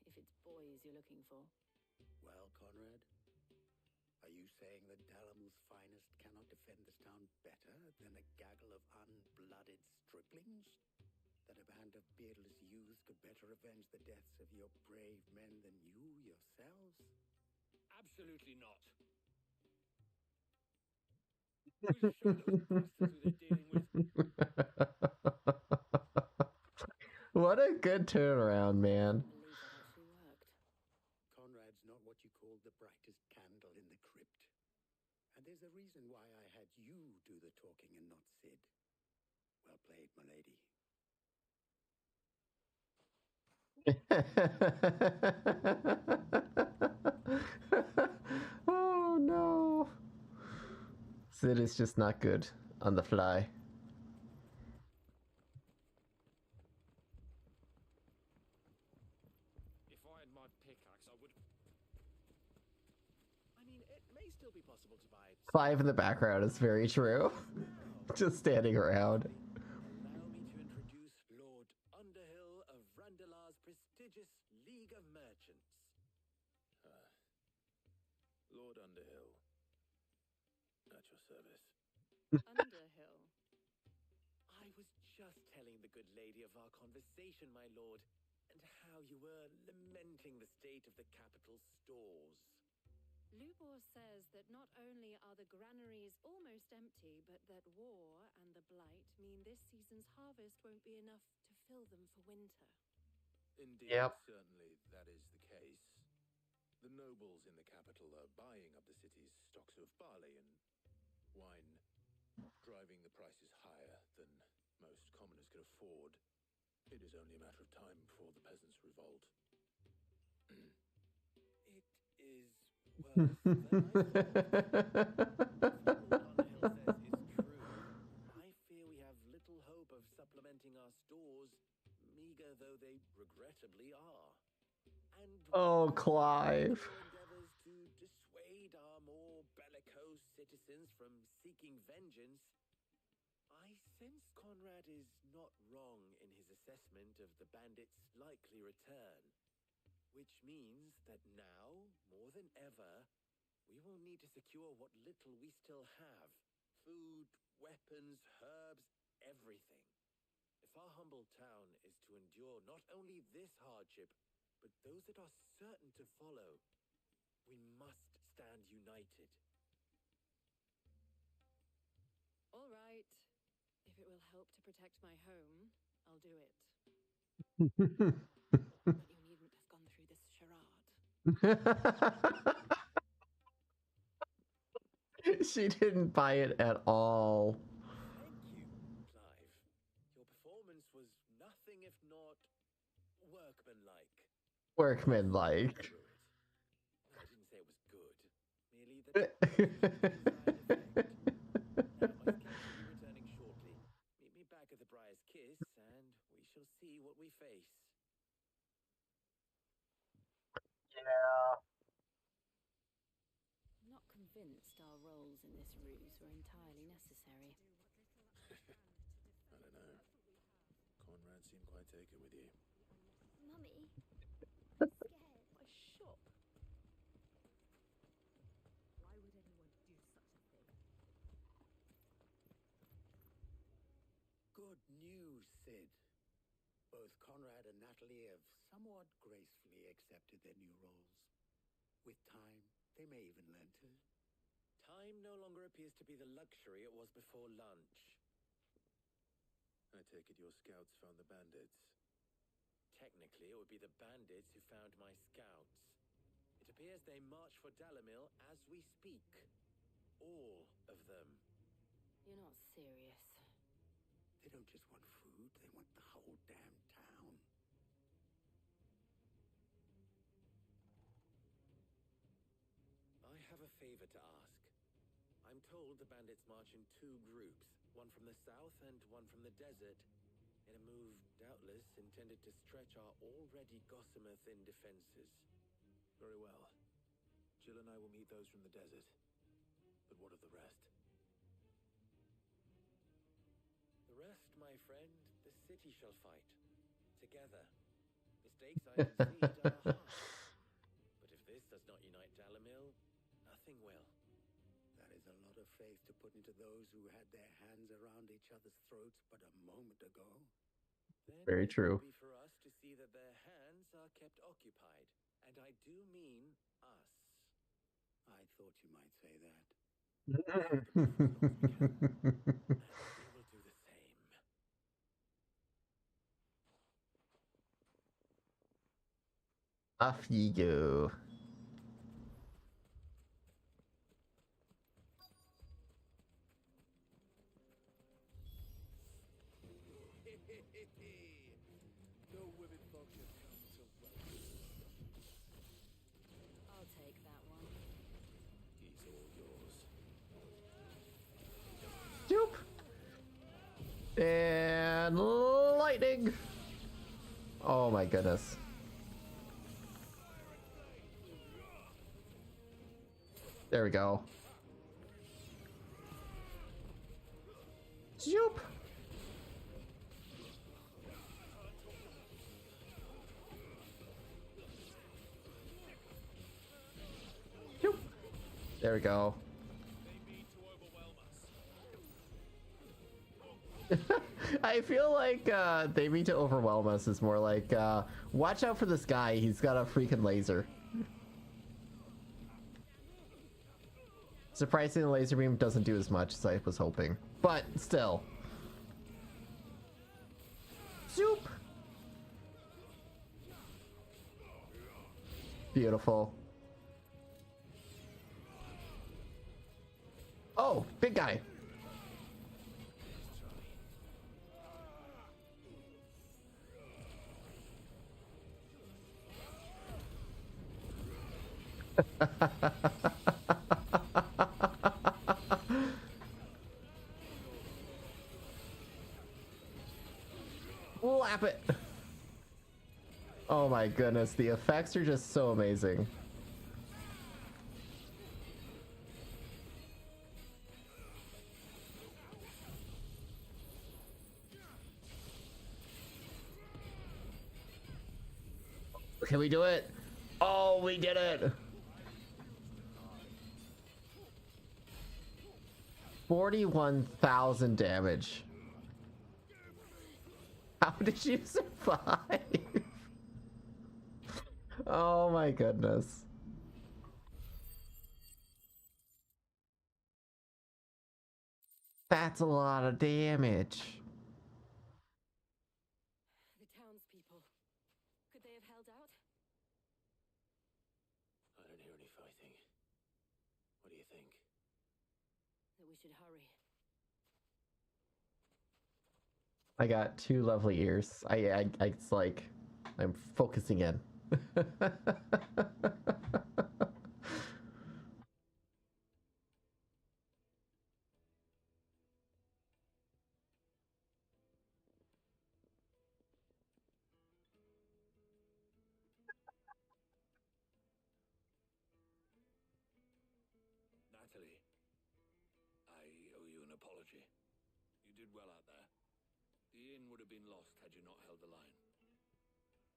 If it's boys you're looking for. Well, Conrad, are you saying that Dalamil's finest cannot defend this town better than a gaggle of unblooded striplings? That a band of beardless youths could better avenge the deaths of your brave men than you yourselves? Absolutely not. Who's sure those bastards who they're dealing with? What a good turnaround, man. Believe that actually worked. Conrad's not what you call the brightest candle in the crypt. And there's a reason why I had you do the talking and not Sid. Well played, my lady. Oh no. Sid is just not good on the fly. If I had my pickaxe, I would. I mean, it may still be possible to buy. Clive in the background is very true. Just standing around. Allow me to introduce Lord Underhill of Randalar's prestigious League of Merchants. Lord Underhill. At your service. Underhill. I was just telling the good lady of our conversation, my lord, and how you were lamenting the state of the capital's stores. Lubor says that not only are the granaries almost empty, but that war and the blight mean this season's harvest won't be enough to fill them for winter. Indeed, Yep. certainly that is the case. The nobles in the capital are buying up the city's stocks of barley and wine, driving the prices higher than most commoners could afford. It is only a matter of time before the peasants revolt. It is worse than I thought. If what Lord Underhill says is true, I fear we have little hope of supplementing our stores, meager though they regrettably are. And Oh, Clive. endeavors to dissuade our more bellicose citizens from seeking vengeance, I sense Conrad is not wrong in his assessment of the bandits' likely return. Which means that now, more than ever, we will need to secure what little we still have. Food, weapons, herbs, everything. If our humble town is to endure not only this hardship, but those that are certain to follow, we must stand united. All right. If it will help to protect my home, I'll do it. But you needn't have gone through this charade. She didn't buy it at all. Thank you, Clive. Your performance was nothing if not workmanlike. Workmanlike. I didn't say it was good. Merely that it was Now, my sketch will be returning shortly. Meet me back at the Briar's Kiss, and we shall see what we face. Yeah. I'm not convinced our roles in this ruse were entirely necessary. I don't know. Conrad seemed quite taken with you. Mummy, I'm scared. My shop. Why would anyone do such a thing? Good news, Sid. Both Conrad and Natalie have somewhat gracefully accepted their new roles. With time, they may even learn to. Time no longer appears to be the luxury it was before lunch. I take it your scouts found the bandits. Technically, it would be the bandits who found my scouts. It appears they march for Dalamil as we speak. All of them. You're not serious. They don't just want food, they want the whole damn town. I have a favor to ask. I'm told the bandits march in two groups, one from the south and one from the desert, in a move doubtless intended to stretch our already gossamer thin defenses. Very well. Jill and I will meet those from the desert. But what of the rest? The rest, my friend, the city shall fight. Together. The stakes I concede are high. But if this does not unite Dalamil, nothing will. That is a lot of faith to put into those who had their hands around each other's throats but a moment ago. Very true. Be for us to see that their hands are kept occupied, and I do mean us. I thought you might say that. We will do the same. Off ye go. No women folk have come to welcome. I'll take that one. He's all yours. Doop. And lightning. Oh my goodness. There we go. Zoop. Zoop. There we go. I feel like they mean to overwhelm us is more like, watch out for this guy, he's got a freaking laser. Surprisingly, the laser beam doesn't do as much as I was hoping, but still. Zoop! Beautiful. Oh, big guy. Lap it. Oh my goodness, the effects are just so amazing. Can we do it? Oh, we did it. 41,000 damage. How did you survive? Oh my goodness. That's a lot of damage. The townspeople. Could they have held out? I don't hear any fighting. What do you think? That we should hurry. I got two lovely ears. It's like I'm focusing in. Natalie, I owe you an apology. You did well out there. The inn would have been lost had you not held the line.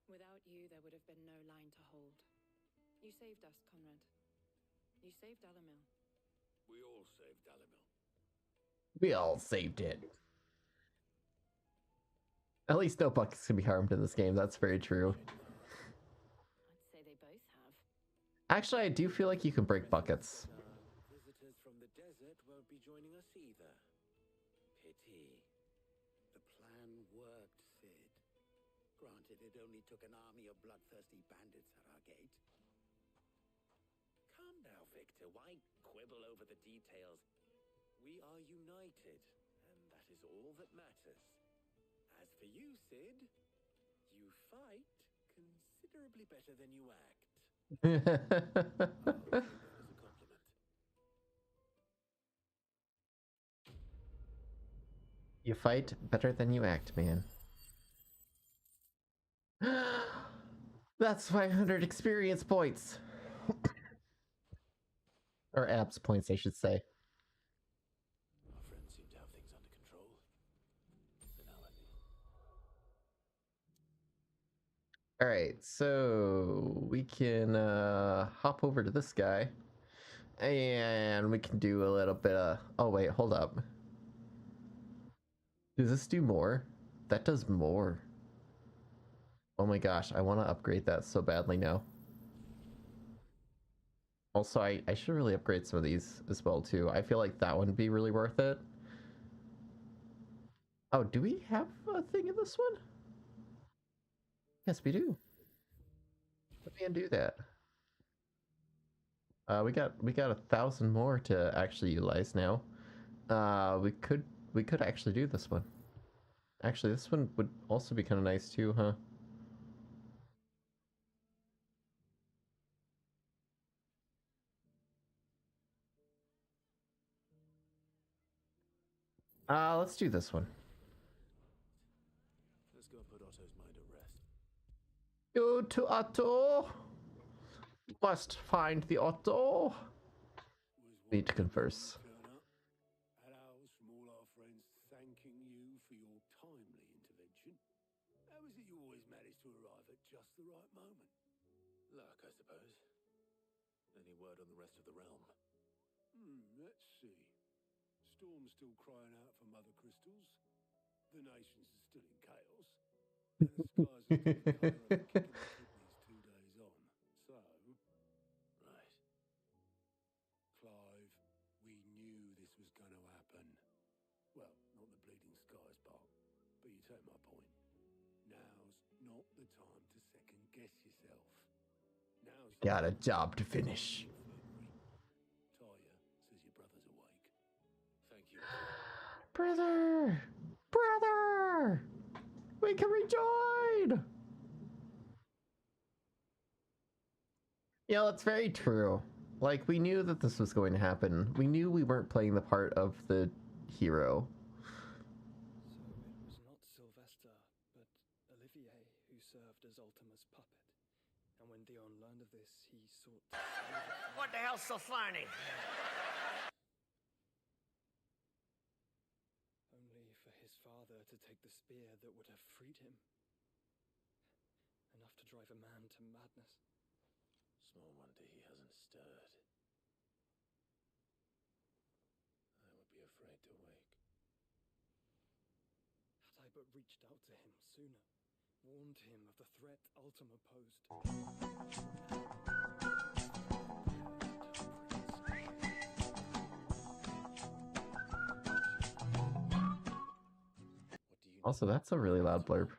Without you, there would have been no line to hold. You saved us, Conrad. You saved Dalimil. We all saved Dalimil. We all saved it. At least no buckets can be harmed in this game. That's very true. I'd say they both have. Actually, I do feel like you can break buckets. Visitors from the desert won't be joining us either. Pity. The plan worked, Sid. Granted, it only took an army of bloodthirsty bandits at our gate. Calm now, Victor. Why quibble over the details? We are united, and that is all that matters. As for you, Sid, you fight considerably better than you act. You fight better than you act, man. That's 500 experience points. Or abs points, I should say. Our friends seem to have things under control. Alright, so we can hop over to this guy. And we can do a little bit of... Oh wait, hold up. Does this do more? That does more. Oh my gosh, I want to upgrade that so badly now. Also, I should really upgrade some of these as well too. I feel like that would be really worth it. Oh, do we have a thing in this one? Yes, we do. Let me undo that. We got 1,000 more to actually utilize now. We could actually do this one. Actually, this one would also be kind of nice too, huh? Let's do this one. Let's go and put Otto's mind at rest. Go to Otto. Must find the Otto. Need to converse. Hellos from all our friends thanking you for your timely intervention. How is it you always manage to arrive at just the right moment? Luck, I suppose. Any word on the rest of the realm? Let's see. Storm's still crying out for Mother Crystals. The nations are still in chaos. And the skies are still in colour of kicking the kidneys 2 days on. So, Right. Clive, we knew this was going to happen. Well, not the bleeding skies part, but you take my point. Now's not the time to second guess yourself. Now's the Got a time job to finish. Talia says your brother's awake. Thank you. Brother! Brother! We can rejoin! Yeah, that's very true. Like, we knew that this was going to happen. We knew we weren't playing the part of the hero. So it was not Sylvester, but Olivier who served as Ultima's puppet. And when Dion learned of this, he sought to save What the hell's so funny? only for his father to take the spear that would have freed him. Enough to drive a man to madness. Small wonder he hasn't stirred. I would be afraid to wake. Had I but reached out to him sooner, warned him of the threat Ultima posed. Also, that's a really loud blurb.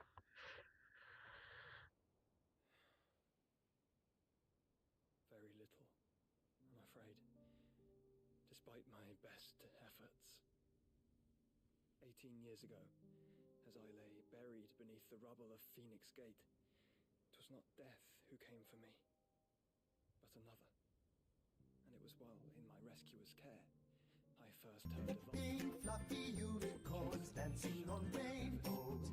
Very little, I'm afraid. Despite my best efforts. 18 years ago, as I lay buried beneath the rubble of Phoenix Gate, it was not death who came for me, but another. And it was while in my rescuer's care, I first heard of Fluffy unicorns dancing on rainbows.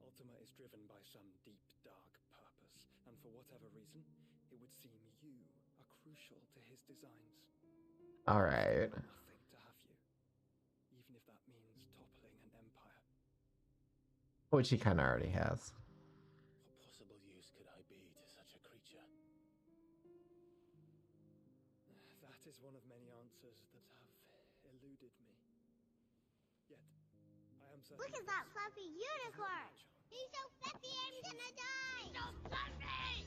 Ultima is driven by some deep, dark purpose, and for whatever reason, it would seem you are crucial to his designs. Alright. Nothing to have you, even if that means toppling an empire. Which he kind of already has. What possible use could I be to such a creature? That is one of many answers that have eluded me. Yet, I am certain. Look at that fluffy unicorn! He's so fluffy I'm gonna die! So fluffy!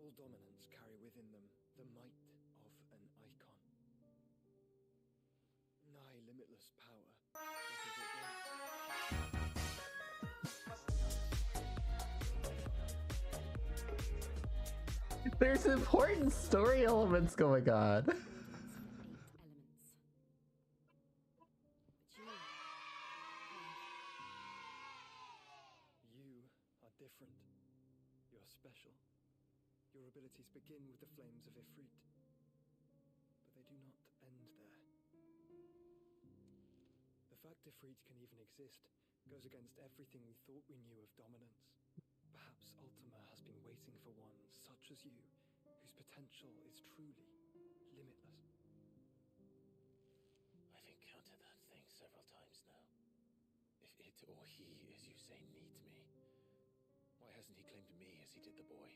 All dominants carry within them the might of an icon. Nigh limitless power. There's important story elements going on. You are different. You're special. Your abilities begin with the flames of Ifrit. But they do not end there. The fact Ifrit can even exist goes against everything we thought we knew of dominance. Perhaps Ultima has been waiting for one such as you, whose potential is truly limitless. I've encountered that thing several times now. If it or he, as you say, needs me, why hasn't he claimed me as he did the boy?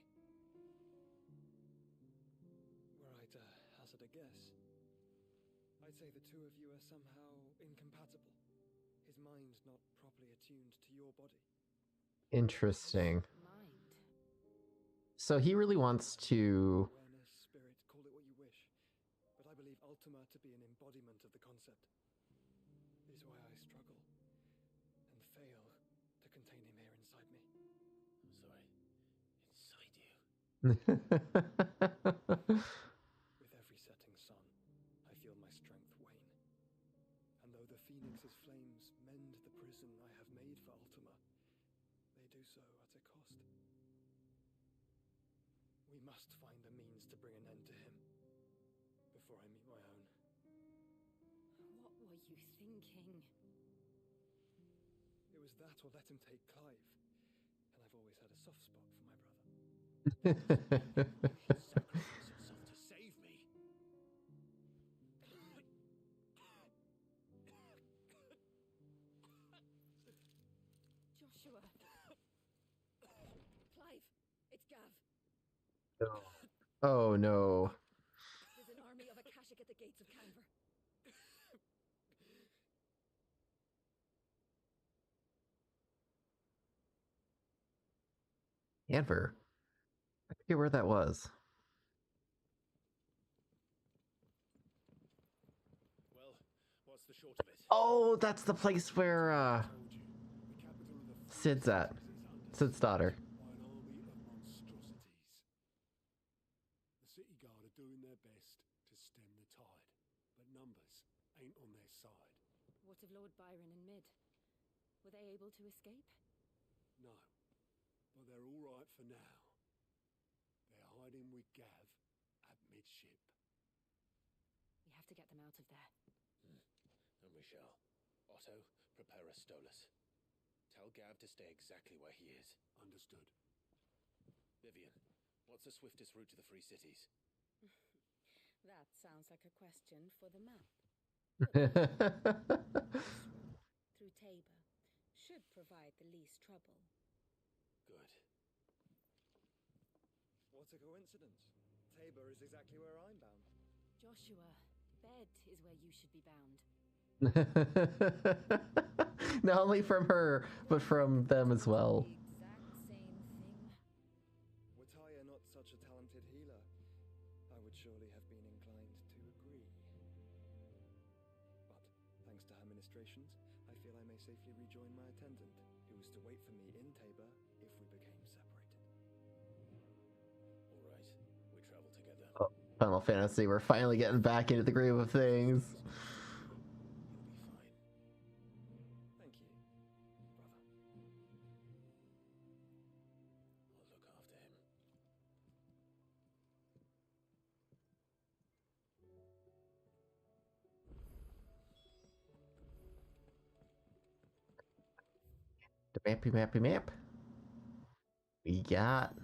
Were I to hazard a guess, I'd say the two of you are somehow incompatible. His mind's not properly attuned to your body. Interesting. So he really wants to... Awareness, spirit, call it what you wish. But I believe Ultima to be an embodiment of the concept. It is why I struggle and fail to contain him here inside me. I'm sorry. Inside you? With every setting sun, I feel my strength wane. And though the Phoenix's flames mend the prison I have made for Ultima, they do so at a cost. We must find a means to bring an end to him before I meet my own. What were you thinking? It was that or let him take Clive. And I've always had a soft spot for my brother. Sacrifice yourself to save me. Joshua. Clive, it's Gav. Oh no. There's an army of Akashic at the gates of Canver. Canver. I forget where that was. Well, what's the short of it? Oh, that's the place where Sid's at. Sid's daughter. By an army of monstrosities. The city guard are doing their best to stem the tide, but numbers ain't on their side. What of Lord Byron and Mid? Were they able to escape? No, but they're all right for now. They're hiding with Gav at midship. We have to get them out of there. And we shall. Otto, prepare a Stolas. Tell Gav to stay exactly where he is. Understood. Vivian, what's the swiftest route to the Free Cities? That sounds like a question for the map. Through Tabor. Should provide the least trouble. Good. What a coincidence. Tabor is exactly where I'm bound. Joshua, bed is where you should be bound. Not only from her, but from them as well. Exact same thing. Were Tyre not such a talented healer, I would surely have been inclined to agree. But, thanks to her ministrations, I feel I may safely rejoin my attendant, who was to wait for me in Tabor if we became separated. All right, we travel together. Oh, Final Fantasy, we're finally getting back into the groove of things. Thank you, brother. I'll look after him. The mappy map. We got...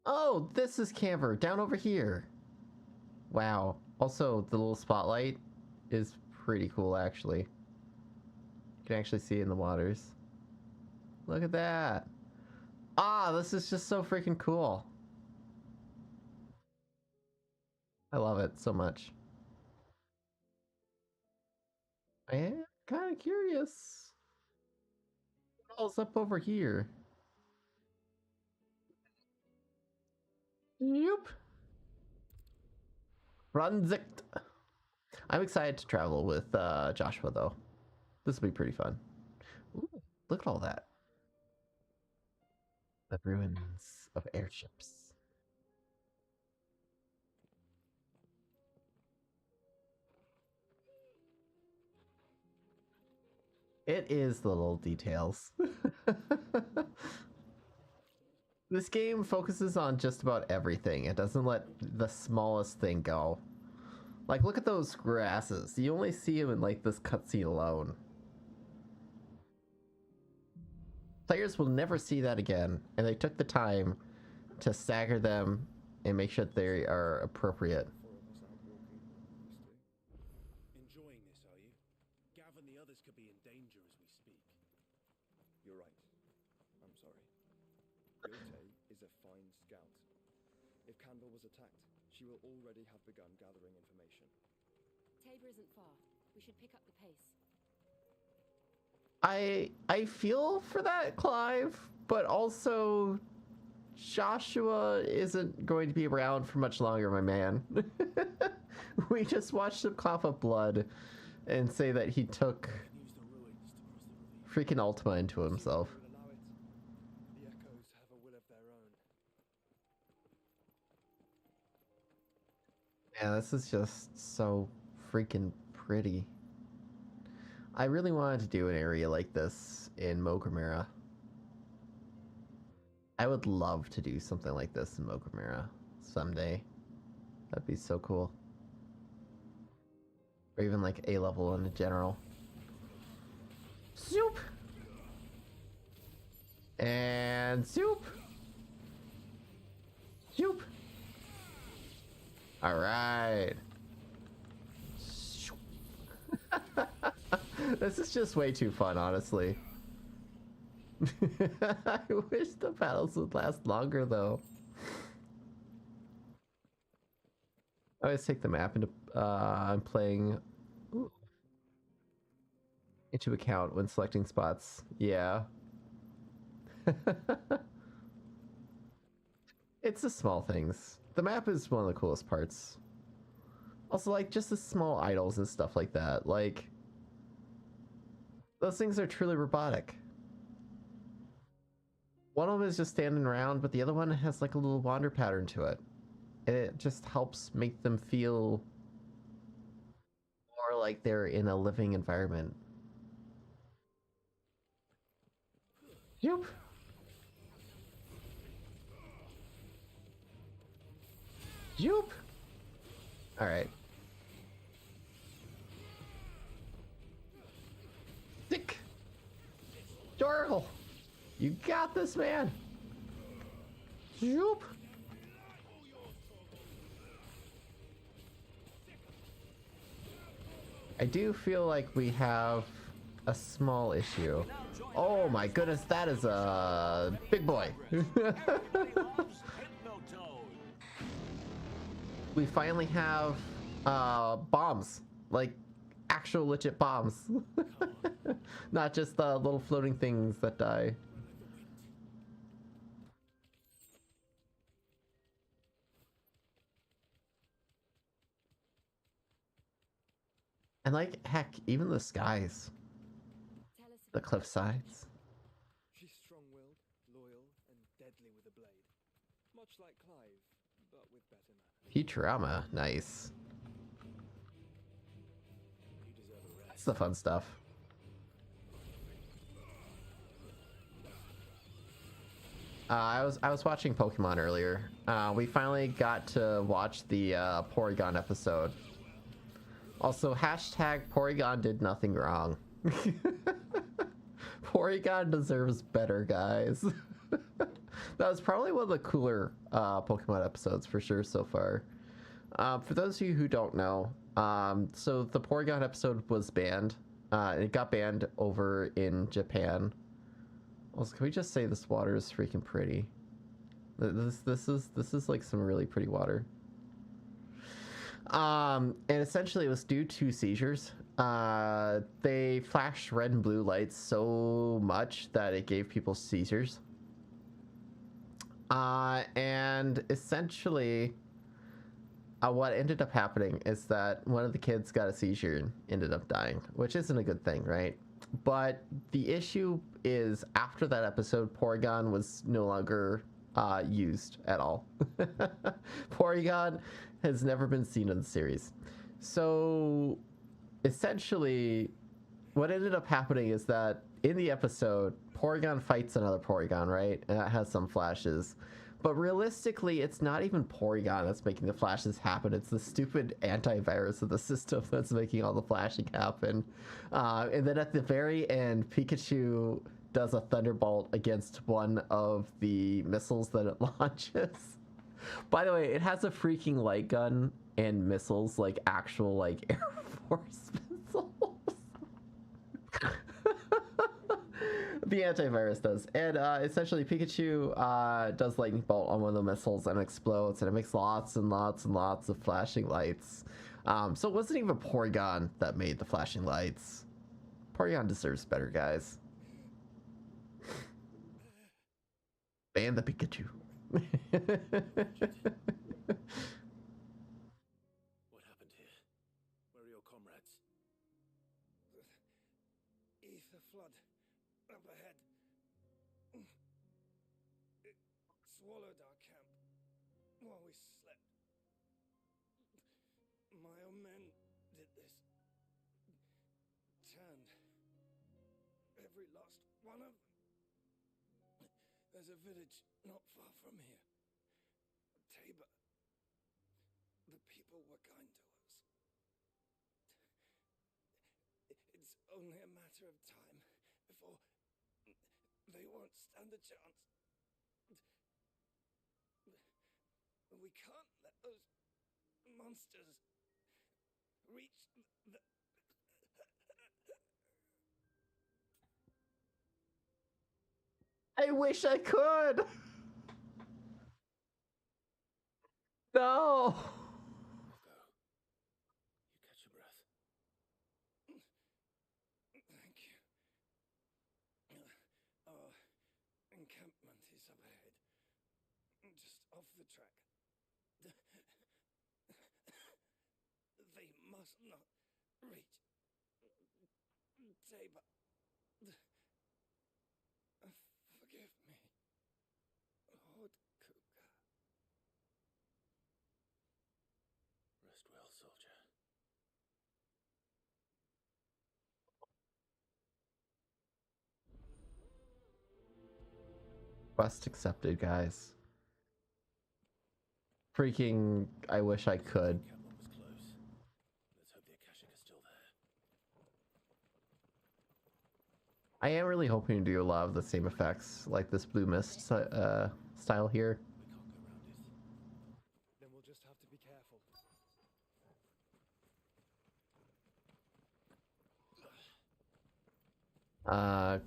Oh, this is Canver, down over here. Wow. Also, the little spotlight is pretty cool, actually. You can actually see it in the waters. Look at that. Ah, this is just so freaking cool. I love it so much. I am kind of curious. What else up over here? Yep. Runzicht. I'm excited to travel with Joshua, though. This will be pretty fun. Ooh, look at all that. The ruins of airships. It is the little details. This game focuses on just about everything. It doesn't let the smallest thing go. Like, look at those grasses. You only see them in, like, this cutscene alone. Players will never see that again, and they took the time to stagger them and make sure that they are appropriate. Enjoying this, are you? Gav and the others could be in danger as we speak. You're right. I'm sorry. Yote is a fine scout. If Canver was attacked, she will already have begun gathering information. Tabor isn't far. We should pick up the pace. I feel for that, Clive, but also Joshua isn't going to be around for much longer, my man. We just watched him cough up blood and say that he took freaking Ultima into himself. The echoes have a will of their own. Yeah, this is just so freaking pretty. I really wanted to do an area like this in Mogramera. I would love to do something like this in Mogramera someday. That'd be so cool. Or even like A level in general. Soup! And soup! Soup! Alright. This is just way too fun, honestly. I wish the battles would last longer, though. I always take the map into I'm playing into account when selecting spots. Yeah. It's the small things. The map is one of the coolest parts. Also, like, just the small idols and stuff like that. Like, those things are truly robotic. One of them is just standing around, but the other one has like a little wander pattern to it. And it just helps make them feel more like they're in a living environment. Yep. Yep. All right. Dick. Jorgle. You got this, man. Yep. I do feel like we have a small issue. Oh my goodness, that is a big boy. We finally have bombs, like actual legit bombs. Not just the little floating things that die. And like, heck, even the skies. The cliff sides. She's strong-willed, loyal, and deadly with a blade. Much like Clive, but with better manners. Futurama, nice. That's the fun stuff. I was watching Pokemon earlier. We finally got to watch the Porygon episode. Also, hashtag Porygon did nothing wrong. Porygon deserves better, guys. That was probably one of the cooler Pokemon episodes for sure so far. For those of you who don't know, so the Porygon episode was banned. It got banned over in Japan. Also, can we just say this water is freaking pretty? This is like some really pretty water. And essentially it was due to seizures. They flashed red and blue lights so much that it gave people seizures. And essentially what ended up happening is that one of the kids got a seizure and ended up dying, which isn't a good thing, right? But the issue is after that episode, Porygon was no longer used at all. Porygon has never been seen in the series. So essentially what ended up happening is that in the episode, Porygon fights another Porygon, right? And that has some flashes. But realistically, it's not even Porygon that's making the flashes happen. It's the stupid antivirus of the system that's making all the flashing happen. And then at the very end, Pikachu does a Thunderbolt against one of the missiles that it launches. By the way, it has a freaking light gun and missiles, like actual like Air Force missiles. The antivirus does. And essentially Pikachu does Lightning Bolt on one of the missiles and explodes, and it makes lots and lots and lots of flashing lights. So it wasn't even Porygon that made the flashing lights. Porygon deserves better, guys. Ban the Pikachu. What happened here? Where are your comrades? Ether flood up ahead. It swallowed our camp while we slept. My own men did this. Turned every last one of them. There's a village not far from here. Tabor. The people were kind to us. It's only a matter of time before they won't stand a chance. We can't let those monsters reach the... I wish I could. No. You catch your breath. Thank you. Our encampment is up ahead, just off the track. They must not reach Tabor. Forgive me, Lord Kuka. Rest well, soldier. Quest accepted, guys. Freaking, I wish I could. Encampment was close. Let's hope the Akashic is still there. I am really hoping to do a lot of the same effects, like this blue mist style here. Then we'll just have to be careful.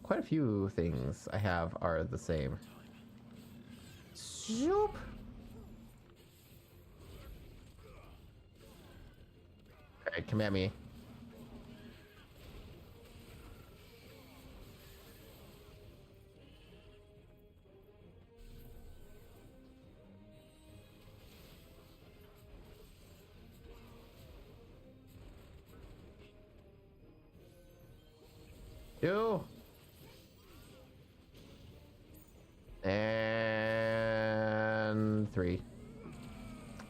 Quite a few things I have are the same. Zoop. Alright, come at me. Two. And 3.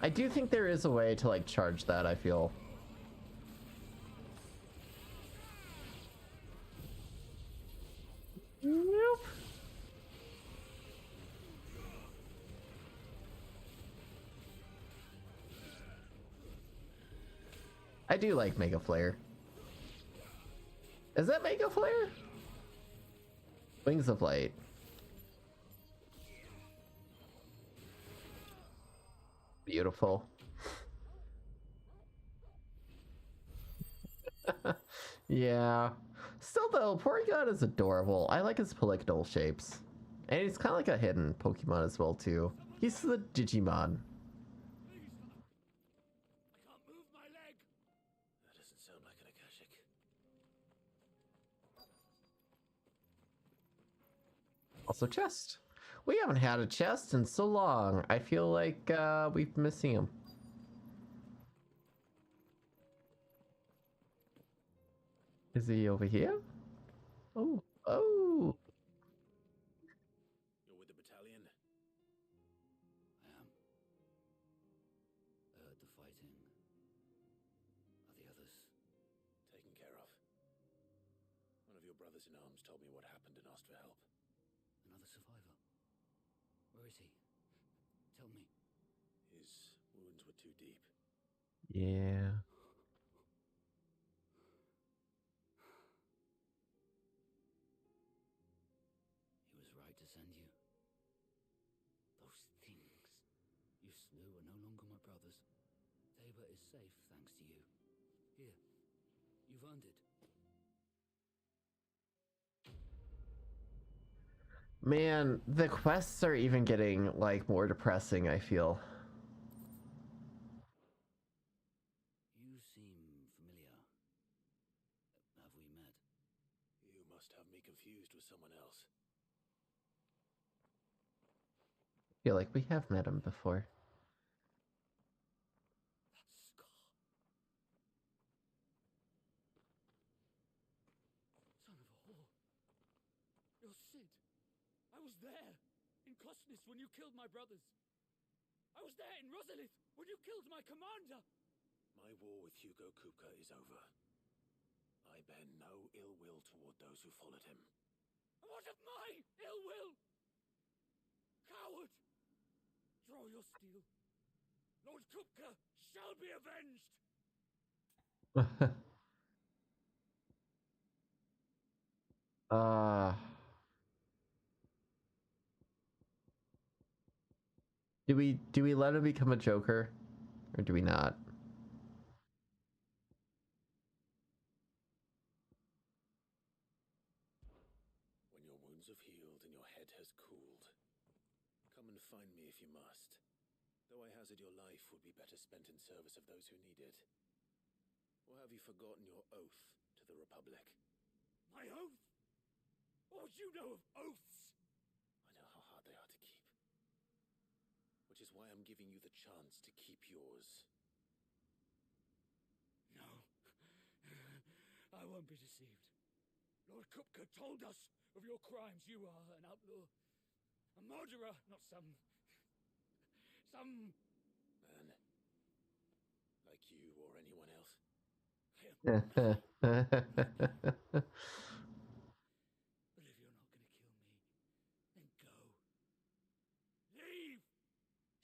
I do think there is a way to like charge that, I feel. Nope. I do like Mega Flare. Is that Mega Flare? Wings of Light. Beautiful. Yeah. Still though, Porygon is adorable. I like his polygonal shapes. And he's kind of like a hidden Pokemon as well too. He's the Digimon. That doesn't sound like an Akashic. Also chest. We haven't had a chest in so long. I feel like we've been missing him. Is he over here? Oh, oh. You're with the battalion? I am. I heard the fighting. Are the others? Taken care of. One of your brothers in arms told me what happened and asked for help. Another survivor? Where is he? Tell me. His wounds were too deep. Yeah. He was right to send you. Those things you slew are no longer my brothers. Tabor is safe thanks to you. Here, you've earned it. Man, the quests are even getting like more depressing, I feel. You must have me confused with someone else. I feel like we have met him before. Son of a whore. You're Sid. I was there in Kosnis when you killed my brothers. I was there in Rosalith when you killed my commander. My war with Hugo Kupka is over. I bear no ill will toward those who followed him. What of my ill will? Coward! Draw your steel. Lord Kupka shall be avenged! Do we let him become a Joker? Or do we not? When your wounds have healed and your head has cooled, come and find me if you must. Though I hazard your life would be better spent in service of those who need it. Or have you forgotten your oath to the Republic? My oath? What would you know of oaths? I know how hard they are to keep. Which is why I'm giving you the chance to keep yours. No. I won't be deceived. Lord Kupka told us of your crimes. You are an outlaw. A murderer, not some... Man. Like you or anyone else. But if you're not gonna kill me, then go. Leave!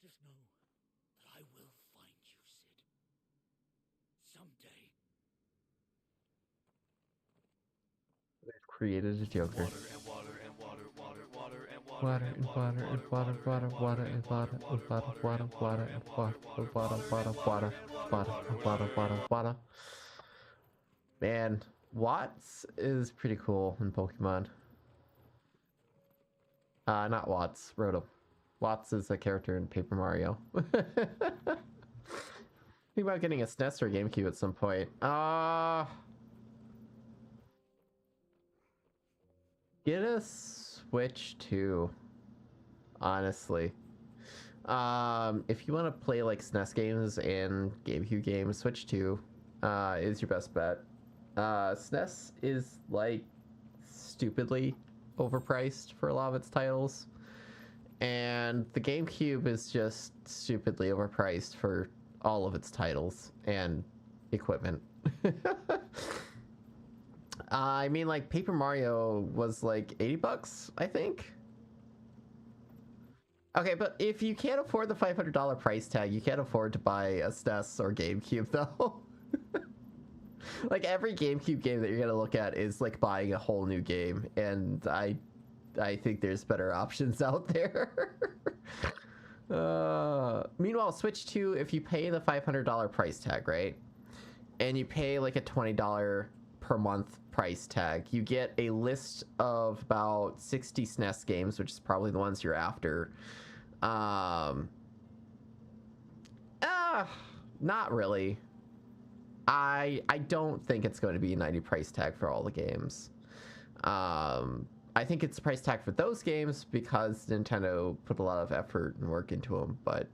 Just know that I will find you, Sid. Someday. They've created a Joker. Water and water and water and water and water and water and water and water and water and water and water. Man, Watts is pretty cool in Pokemon. Not Watts, Rotom. Watts is a character in Paper Mario. Think about getting a SNES or GameCube at some point. Get a Switch 2. Honestly. If you want to play like SNES games and GameCube games, Switch 2 is your best bet. SNES is like stupidly overpriced for a lot of its titles. And the GameCube is just stupidly overpriced for all of its titles and equipment. I mean, like, Paper Mario was like 80 bucks, I think. Okay, but if you can't afford the $500 price tag, you can't afford to buy a SNES or GameCube, though. Like, every GameCube game that you're gonna look at is like buying a whole new game, and I think there's better options out there. Meanwhile, Switch 2, if you pay the $500 price tag, right, and you pay like a $20 per month price tag, you get a list of about 60 SNES games, which is probably the ones you're after. Not really. I don't think it's going to be a 90 price tag for all the games. I think it's a price tag for those games because Nintendo put a lot of effort and work into them, but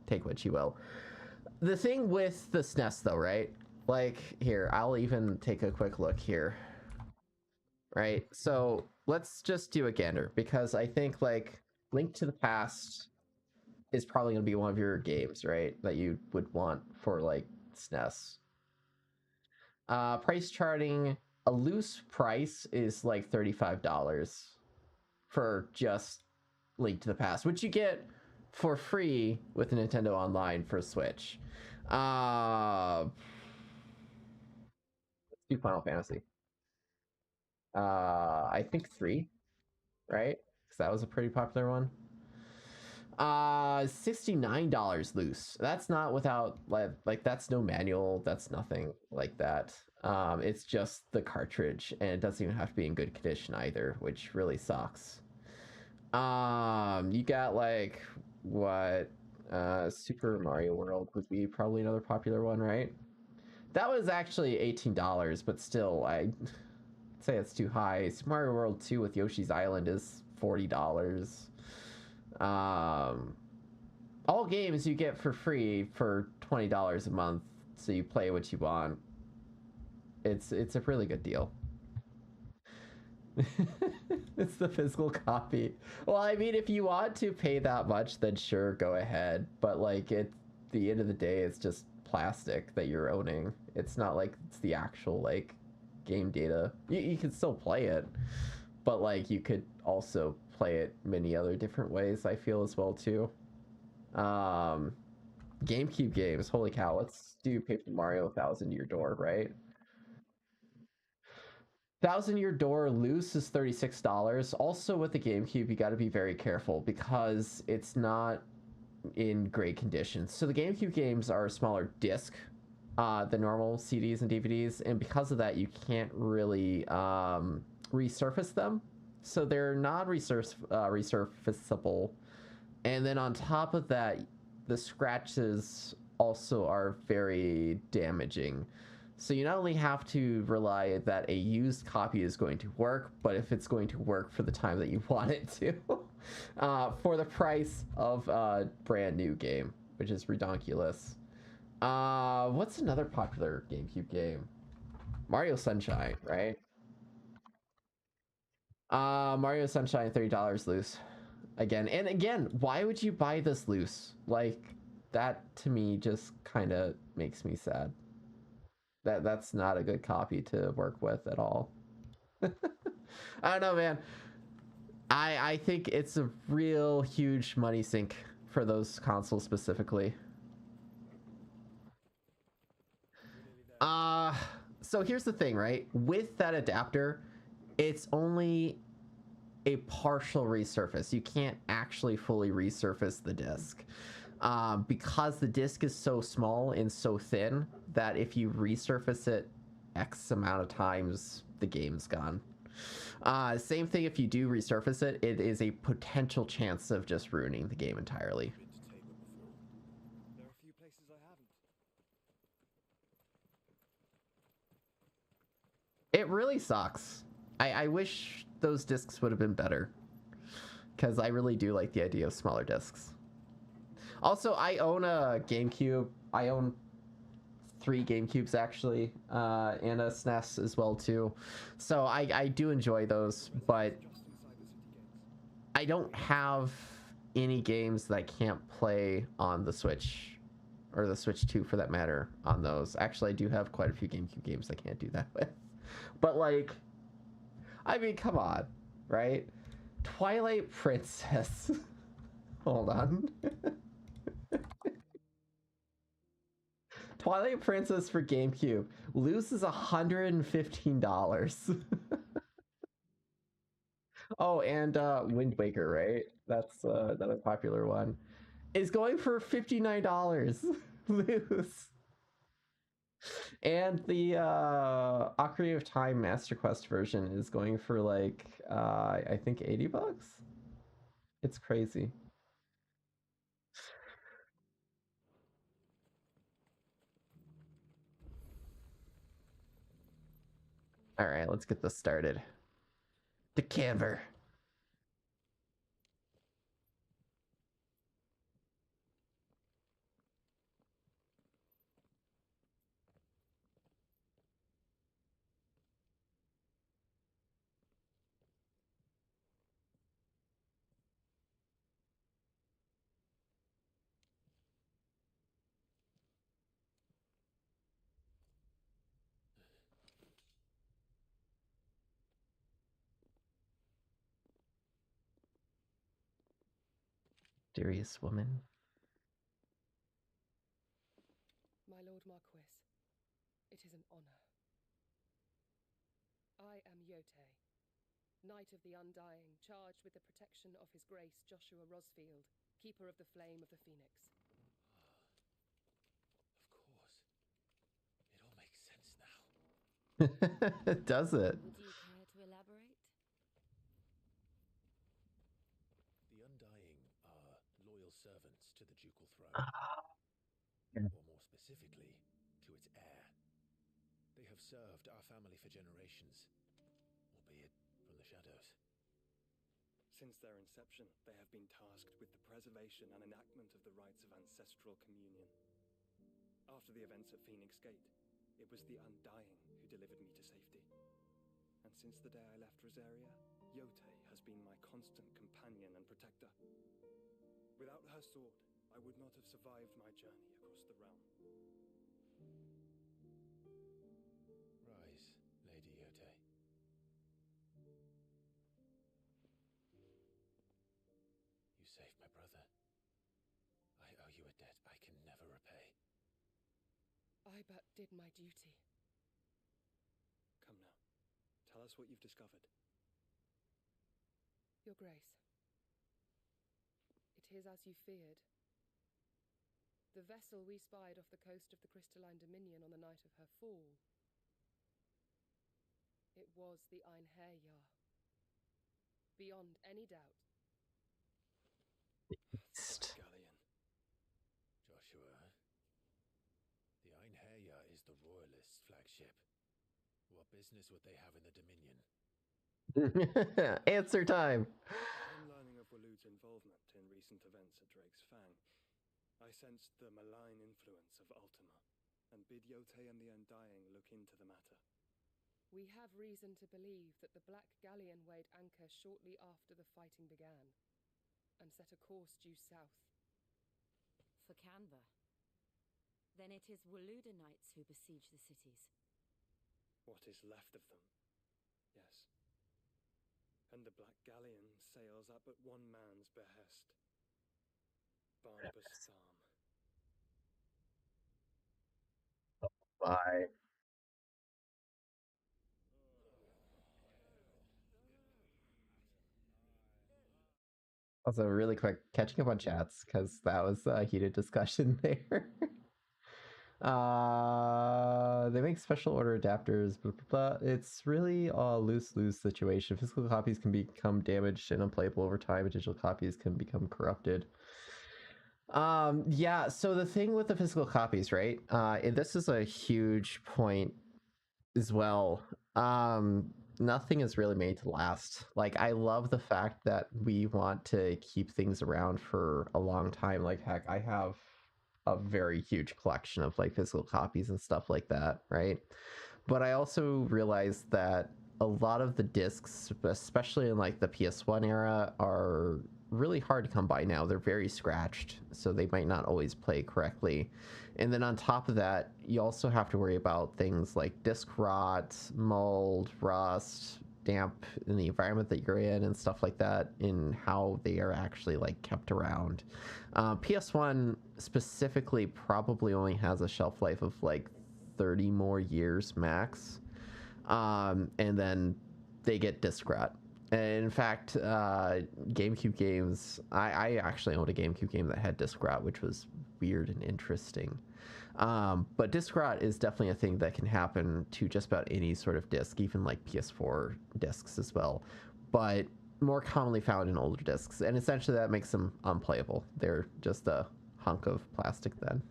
take what you will. The thing with the SNES though, right? Like, here, I'll even take a quick look here. Right? So let's just do a gander, because I think like Link to the Past is probably going to be one of your games, right? That you would want for like SNES. Price charting, a loose price is like $35 for just Link to the Past, which you get for free with Nintendo Online for Switch. Let's do Final Fantasy. I think 3, right? Because that was a pretty popular one. $69 loose. That's not without like that's no manual. That's nothing like that. It's just the cartridge, and it doesn't even have to be in good condition either, which really sucks. You got like what? Super Mario World would be probably another popular one, right? That was actually $18, but still, say it's too high. Super Mario World 2 with Yoshi's Island is $40. All games you get for free for $20 a month, so you play what you want. It's a really good deal. It's the physical copy. Well, I mean, if you want to pay that much, then sure, go ahead. But like, at the end of the day, it's just plastic that you're owning. It's not like it's the actual like game data. You can still play it, but like you could also play it many other different ways, I feel, as well too. GameCube games, holy cow, let's do Paper Mario 1,000 Year Door, right? 1,000 Year Door loose is $36. Also with the GameCube, you got to be very careful because it's not in great condition. So the GameCube games are a smaller disc than normal CDs and DVDs, and because of that, you can't really resurface them. So they're not resurfaceable. And then on top of that, the scratches also are very damaging. So you not only have to rely that a used copy is going to work, but if it's going to work for the time that you want it to, for the price of a brand new game, which is redonkulous. What's another popular GameCube game? Mario Sunshine, right? Mario Sunshine, $30 loose. Again, why would you buy this loose? Like, that to me just kind of makes me sad. That's not a good copy to work with at all. I don't know, man. I think it's a real huge money sink for those consoles specifically. So here's the thing, right? With that adapter, it's only a partial resurface. You can't actually fully resurface the disc. Because the disc is so small and so thin that if you resurface it X amount of times, the game's gone. Same thing if you do resurface it, it is a potential chance of just ruining the game entirely. There are a few places I haven't. It really sucks. I wish those discs would have been better, because I really do like the idea of smaller discs. Also, I own a GameCube. I own 3 GameCubes actually, and a SNES as well too. So I do enjoy those, but I don't have any games that I can't play on the Switch, or the Switch 2 for that matter, on those. Actually, I do have quite a few GameCube games I can't do that with. But like, I mean, come on, right? Twilight Princess. Hold on. Twilight Princess for GameCube. Loose is $115. Oh, and Wind Waker, right? That's another popular one. Is going for $59 loose. And the Ocarina of Time Master Quest version is going for like I think $80. It's crazy. All right, let's get this started. Decanver. Mysterious woman. My Lord Marquis, it is an honor. I am Yote, Knight of the Undying, charged with the protection of His Grace Joshua Rosfield, Keeper of the Flame of the Phoenix. Of course. It all makes sense now. Does it? Would you care to elaborate? The Undying are loyal servants to the ducal throne. Yeah. Or more specifically, to its heir. They have served our family for generations. the shadows? Since their inception, they have been tasked with the preservation and enactment of the rites of ancestral communion. After the events at Phoenix Gate, it was the Undying who delivered me to safety. And since the day I left Rosaria, Yote has been my constant companion and protector. Without her sword, I would not have survived my journey across the realm. Rise, Lady Yote. You saved my brother. I owe you a debt I can never repay. I but did my duty. Come now. Tell us what you've discovered. Your Grace. It is as you feared. The vessel we spied off the coast of the Crystalline Dominion on the night of her fall. It was the Einherjar. Beyond any doubt. The Black Galleon. Joshua. The Einherjar is the Royalists' flagship. What business would they have in the Dominion? Answer time. On learning of Waloed's involvement in recent events at Drake's Fang, I sensed the malign influence of Ultima, and bid Yote and the Undying look into the matter. We have reason to believe that the Black Galleon weighed anchor shortly after the fighting began, and set a course due south. For Canva. Then it is Waloedanites who besiege the cities. What is left of them? Yes. And the Black Galleon sails at but one man's behest. Barnabas Tham. Bye. Also, really quick, catching up on chats, because that was a heated discussion there. They make special order adapters, but it's really a lose-lose situation. Physical copies can become damaged and unplayable over time, and digital copies can become corrupted. Yeah, so the thing with the physical copies, right? And this is a huge point as well. Nothing is really made to last. Like, I love the fact that we want to keep things around for a long time. Like, heck, I have a very huge collection of like physical copies and stuff like that, right? But I also realized that a lot of the discs, especially in like the PS1 era, are really hard to come by now. They're very scratched, so they might not always play correctly. And then on top of that, you also have to worry about things like disc rot, mold, rust, damp in the environment that you're in and stuff like that, in how they are actually like kept around. PS1 specifically probably only has a shelf life of like 30 more years max. And then they get disc rot. And in fact, GameCube games, I actually owned a GameCube game that had disc rot, which was weird and interesting. But disc rot is definitely a thing that can happen to just about any sort of disc, even like PS4 discs as well, but more commonly found in older discs. And essentially that makes them unplayable. They're just a hunk of plastic then.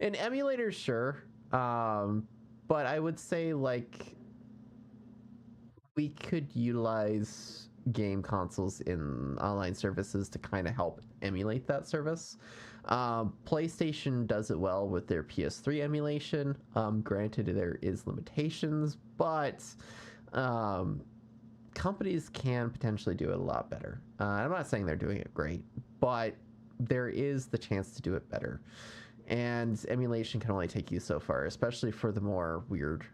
In emulators, sure. But I would say like we could utilize game consoles in online services to kind of help emulate that service. PlayStation does it well with their PS3 emulation. Granted, there is limitations, but companies can potentially do it a lot better. I'm not saying they're doing it great, but there is the chance to do it better. And emulation can only take you so far, especially for the more weird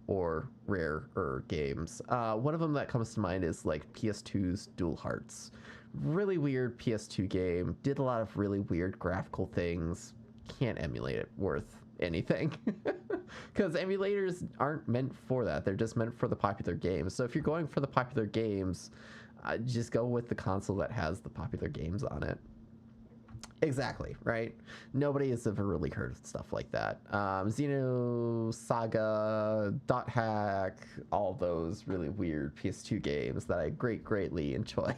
or rare games. One of them that comes to mind is like PS2's Dual Hearts. Really weird PS2 game, did a lot of really weird graphical things. Can't emulate it worth anything. Because emulators aren't meant for that. They're just meant for the popular games. So if you're going for the popular games, just go with the console that has the popular games on it. Exactly, right? Nobody has ever really heard of stuff like that. Xenosaga, Dot Hack, all those really weird PS2 games that I greatly enjoy.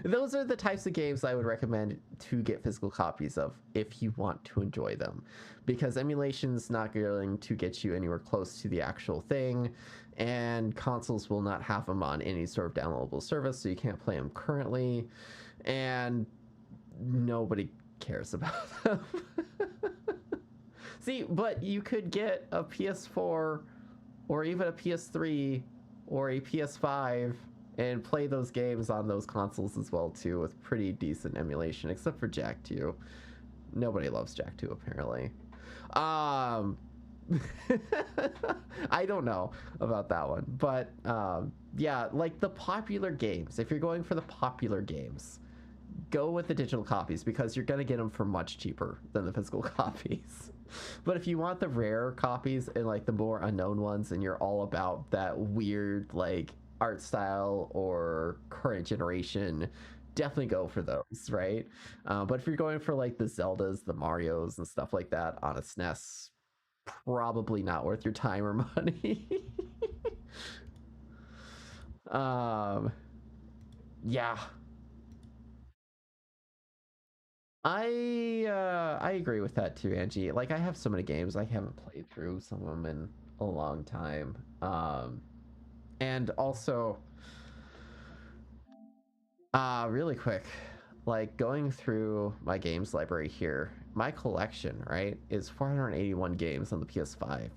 Those are the types of games I would recommend to get physical copies of if you want to enjoy them, because emulation's not going to get you anywhere close to the actual thing, and consoles will not have them on any sort of downloadable service, so you can't play them currently, and nobody cares about them. See, but you could get a PS4 or even a PS3 or a PS5 and play those games on those consoles as well too, with pretty decent emulation, except for Jak 2. Nobody loves Jak 2 apparently. I don't know about that one, but yeah, like the popular games, if you're going for the popular games, go with the digital copies because you're going to get them for much cheaper than the physical copies. But if you want the rare copies and like the more unknown ones, and you're all about that weird like art style or current generation, definitely go for those, right? But if you're going for like the Zeldas, the Marios and stuff like that on a SNES, probably not worth your time or money. Yeah, I agree with that too, Angie. Like I have so many games I haven't played through some of them in a long time. And also really quick, like going through my games library here, my collection, right, is 481 games on the PS5.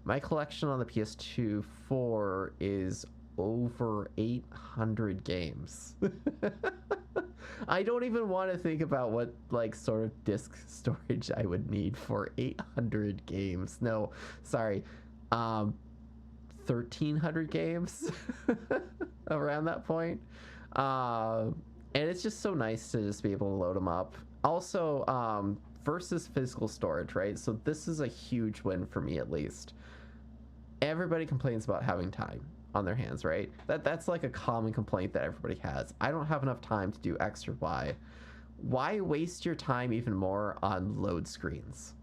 My collection on the PS2 4 is over 800 games. I don't even want to think about what like sort of disk storage I would need for 800 games. No, sorry. 1,300 games around that point. And it's just so nice to just be able to load them up. Also, versus physical storage, right? So this is a huge win for me, at least. Everybody complains about having time on their hands, right? That's like a common complaint that everybody has. I don't have enough time to do X or Y. Why waste your time even more on load screens?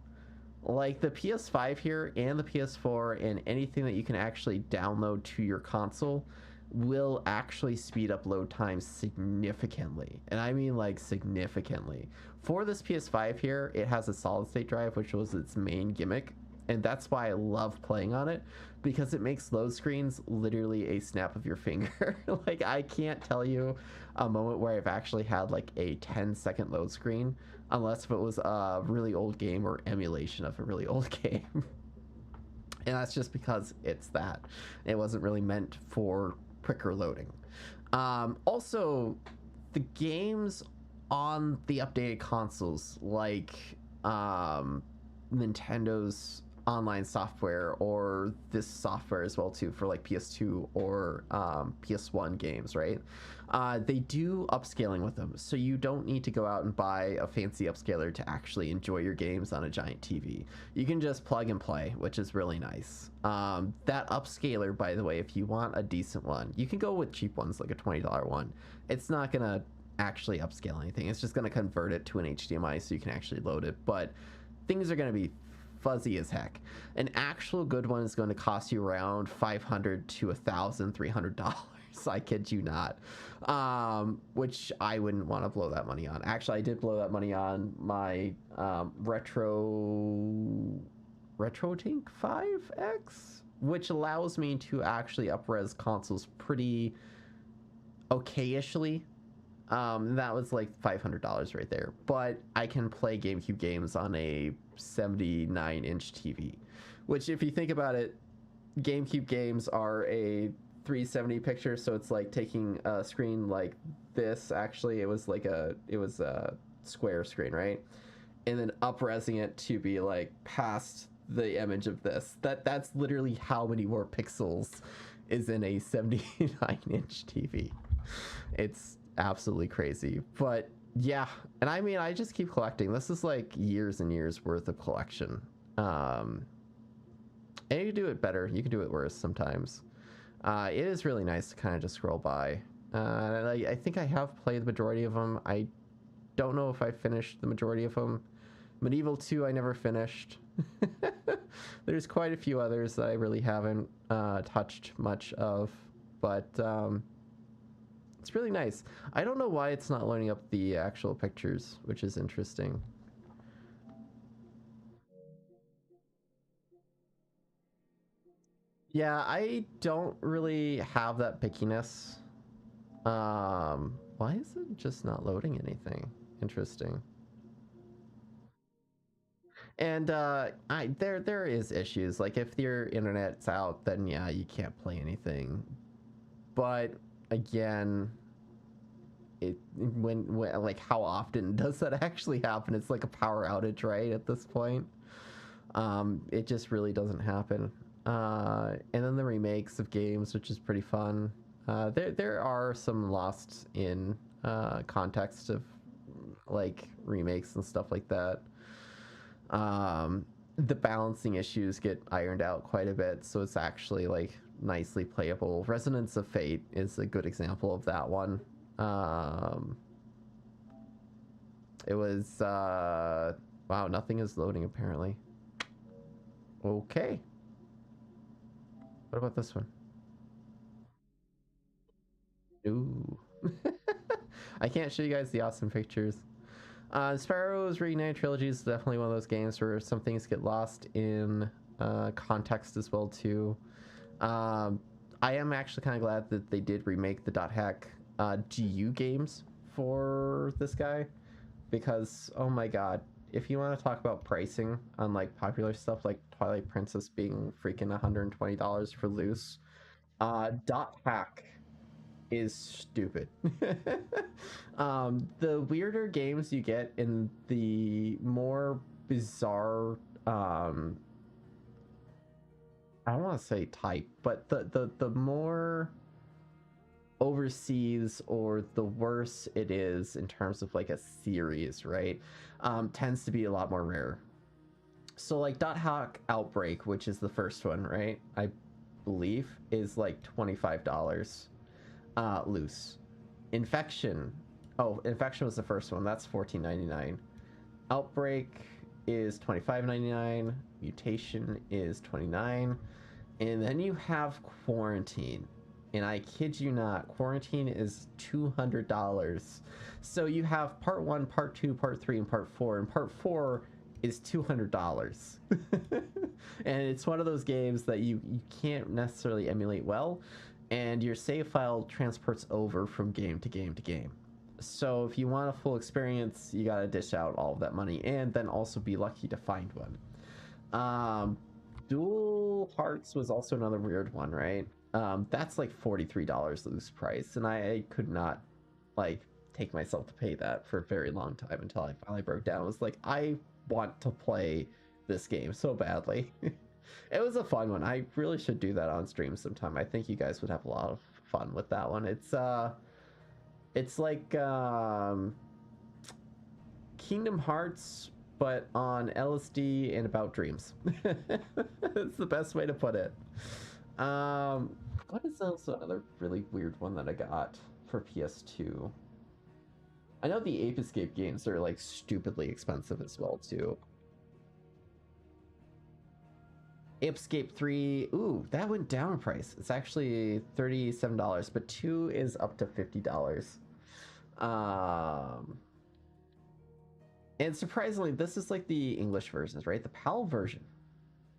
Like the PS5 here and the PS4 and anything that you can actually download to your console will actually speed up load times significantly. And I mean like significantly. For this PS5 here, it has a solid state drive, which was its main gimmick. And that's why I love playing on it, because it makes load screens literally a snap of your finger. Like I can't tell you a moment where I've actually had like a 10-second load screen, unless if it was a really old game or emulation of a really old game. And that's just because it's that. It wasn't really meant for quicker loading. Also, the games on the updated consoles, like Nintendo's online software, or this software as well too for like PS2 or PS1 games, right? They do upscaling with them, so you don't need to go out and buy a fancy upscaler to actually enjoy your games on a giant TV. You can just plug and play, which is really nice. That upscaler, by the way, if you want a decent one, you can go with cheap ones like a $20 one. It's not gonna actually upscale anything. It's just gonna convert it to an HDMI so you can actually load it, but things are gonna be fuzzy as heck. An actual good one is going to cost you around $500 to $1,300. I kid you not. Which I wouldn't want to blow that money on. Actually, I did blow that money on my RetroTink 5X, which allows me to actually up-res consoles pretty okay-ishly. That was like $500 right there. But I can play GameCube games on a 79-inch TV, which if you think about it, GameCube games are a 370 picture, so it's like taking a screen like this. Actually, it was a square screen, right? And then up-resing it to be like past the image of this. That's literally how many more pixels is in a 79-inch TV. It's absolutely crazy. But yeah, and I mean, I just keep collecting. This is like years and years worth of collection. And you can do it better, you can do it worse sometimes. It is really nice to kind of just scroll by. I think I have played the majority of them. I don't know if I finished the majority of them. Medieval 2 I never finished. There's quite a few others that I really haven't touched much of, but It's really nice. I don't know why it's not loading up the actual pictures, which is interesting. Yeah, I don't really have that pickiness. Why is it just not loading anything? Interesting. And there is issues. Like if your internet's out, then yeah, you can't play anything. But again, when like how often does that actually happen? It's like a power outage, right? At this point, it just really doesn't happen. And then the remakes of games, which is pretty fun. There are some lost in context of like remakes and stuff like that. The balancing issues get ironed out quite a bit, so it's actually like nicely playable. Resonance of Fate is a good example of that one. It was wow, nothing is loading apparently. Okay. What about this one? Ooh. I can't show you guys the awesome pictures. Sparrow's Reignited Trilogy is definitely one of those games where some things get lost in context as well too. I am actually kind of glad that they did remake the .hack GU games for this guy, because oh my god, if you want to talk about pricing on like popular stuff like Twilight Princess being freaking $120 for loose, .hack is stupid. The weirder games you get in the more bizarre I don't want to say type, but the more overseas or the worse it is in terms of like a series, right? Tends to be a lot more rare. So like .hack Outbreak, which is the first one, right? I believe is like $25 loose. Infection was the first one. That's $14.99. Outbreak is $25.99. Mutation is $29. And then you have Quarantine. And I kid you not, Quarantine is $200. So you have part 1, part 2, part 3, and part 4. And part 4 is $200. And it's one of those games that you can't necessarily emulate well. And your save file transports over from game to game to game. So if you want a full experience, you gotta dish out all of that money and then also be lucky to find one. Dual Hearts was also another weird one, right? That's like $43 loose price, and I could not like take myself to pay that for a very long time until I finally broke down. I was like, I want to play this game so badly. It was a fun one. I really should do that on stream sometime. I think you guys would have a lot of fun with that one. It's like Kingdom Hearts, but on LSD and about dreams. That's the best way to put it. What is also another really weird one that I got for PS2? I know the Ape Escape games are like stupidly expensive as well too. Ape Escape 3, ooh, that went down in price. It's actually $37, but 2 is up to $50. And surprisingly, this is like the English versions, right? The PAL version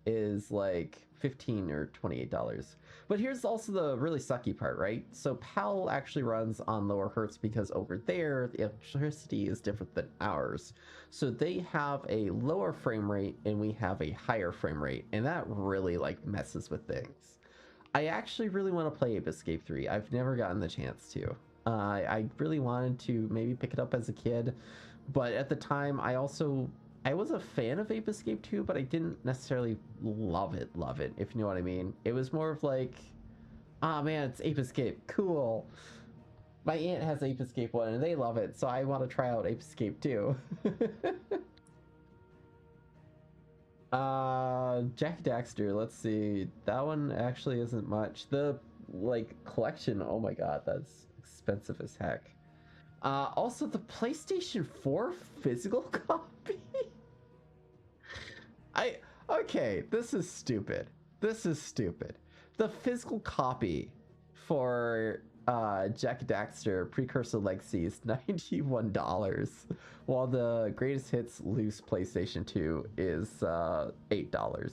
is like $15 or $28. But here's also the really sucky part, right? So PAL actually runs on lower hertz because over there the electricity is different than ours. So they have a lower frame rate and we have a higher frame rate, and that really like messes with things. I actually really want to play Ape Escape 3. I've never gotten the chance to. I really wanted to maybe pick it up as a kid, but at the time I was a fan of Ape Escape 2, but I didn't necessarily love it, if you know what I mean. It was more of like, ah, man, it's Ape Escape, cool. My aunt has Ape Escape 1 and they love it, so I want to try out Ape Escape 2. Jack Daxter, let's see. That one actually isn't much. The like collection, oh my god, that's expensive as heck. Also the PlayStation 4 physical copy. Okay, this is stupid. The physical copy for Jack Daxter Precursor Legacy is $91, while the Greatest Hits Loose PlayStation 2 is $8.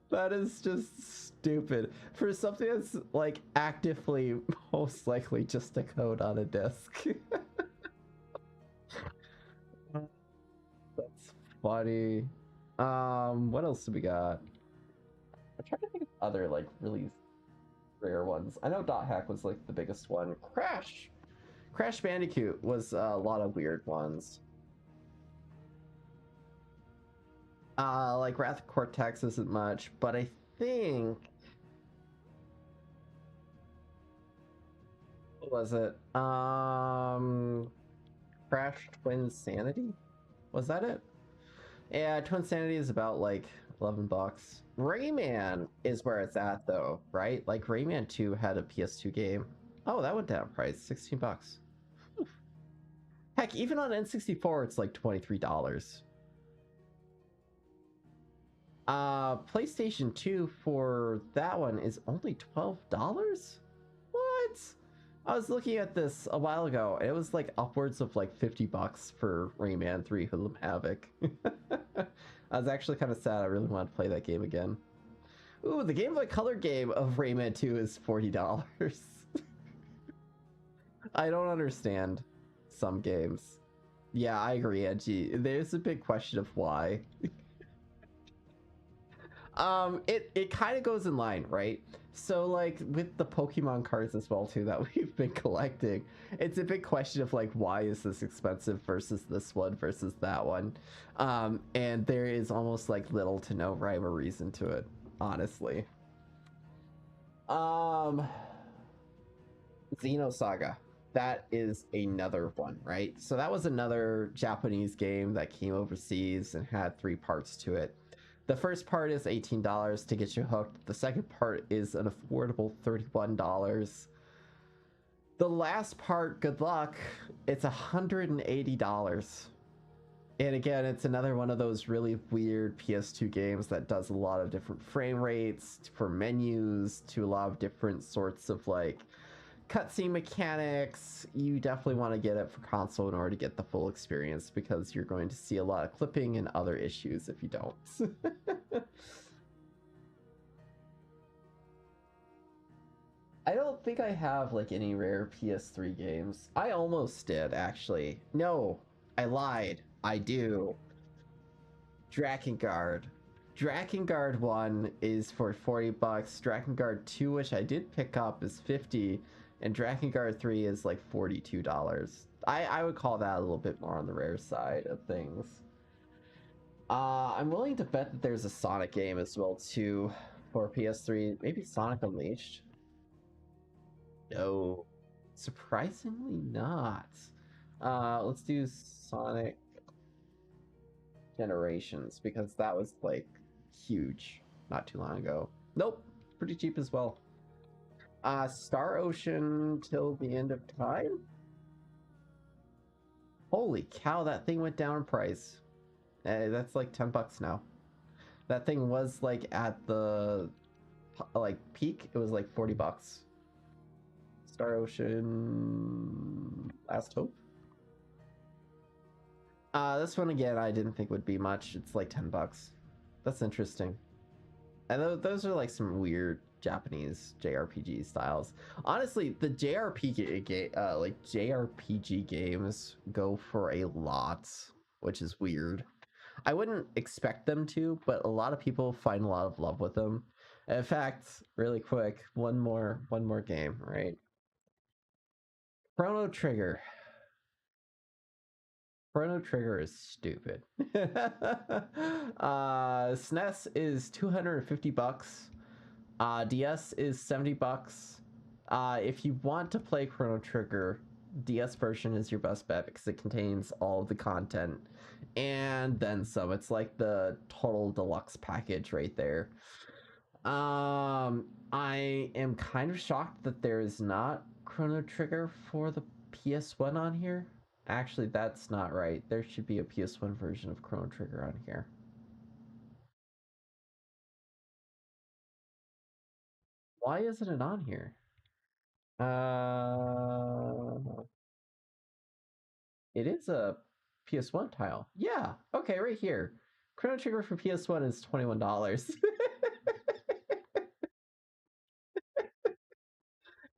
That is just stupid for something that's like actively most likely just a code on a disc. That's funny. What else do we got? I'm trying to think of other like really rare ones. I know Dot Hack was like the biggest one. Crash Bandicoot was a lot of weird ones. Like Wrath of Cortex isn't much, but I think what was it? Crash Twinsanity? Was that it? Yeah, Twinsanity is about like $11. Rayman is where it's at though, right? Like Rayman 2 had a PS2 game. Oh, that went down in price, $16. Heck, even on N64 it's like $23. PlayStation 2 for that one is only $12? What? I was looking at this a while ago, and it was like upwards of like $50 for Rayman 3 Hoodlum Havoc. I was actually kind of sad. I really wanted to play that game again. Ooh, the Game Boy Color game of Rayman 2 is $40. I don't understand some games. Yeah, I agree, Edgy. There's a big question of why. It kind of goes in line, right? So like with the Pokemon cards as well too that we've been collecting, it's a big question of like why is this expensive versus this one versus that one, and there is almost like little to no rhyme or reason to it, honestly. Xenosaga, that is another one, right? So that was another Japanese game that came overseas and had 3 parts to it. The first part is $18 to get you hooked. The second part is an affordable $31. The last part, good luck, it's $180. And again, it's another one of those really weird PS2 games that does a lot of different frame rates for menus, to a lot of different sorts of like cutscene mechanics. You definitely want to get it for console in order to get the full experience, because you're going to see a lot of clipping and other issues if you don't. I don't think I have like any rare PS3 games. I almost did, actually. No, I lied. I do. Drakengard. Drakengard 1 is for $40. Drakengard 2, which I did pick up, is $50. And Drakengard 3 is like $42. I would call that a little bit more on the rare side of things. I'm willing to bet that there's a Sonic game as well too for PS3. Maybe Sonic Unleashed? No. Surprisingly not. Let's do Sonic Generations, because that was like huge not too long ago. Nope. Pretty cheap as well. Star Ocean Till the End of Time? Holy cow, that thing went down in price. That's like $10 now. That thing was like at the like peak, it was like $40. Star Ocean Last Hope. This one again, I didn't think would be much. It's like $10. That's interesting. And those are like some weird Japanese JRPG styles. Honestly, the JRPG games go for a lot, which is weird. I wouldn't expect them to, but a lot of people find a lot of love with them. In fact, really quick, one more game, right? Chrono Trigger. Chrono Trigger is stupid. SNES is $250. DS is $70. If you want to play Chrono Trigger, DS version is your best bet because it contains all of the content and then some. It's like the total deluxe package right there. I am kind of shocked that there is not Chrono Trigger for the PS1 on here. Actually, that's not right. There should be a PS1 version of Chrono Trigger on here. Why isn't it on here? It is a PS1 tile. Yeah. Okay, right here. Chrono Trigger for PS1 is $21.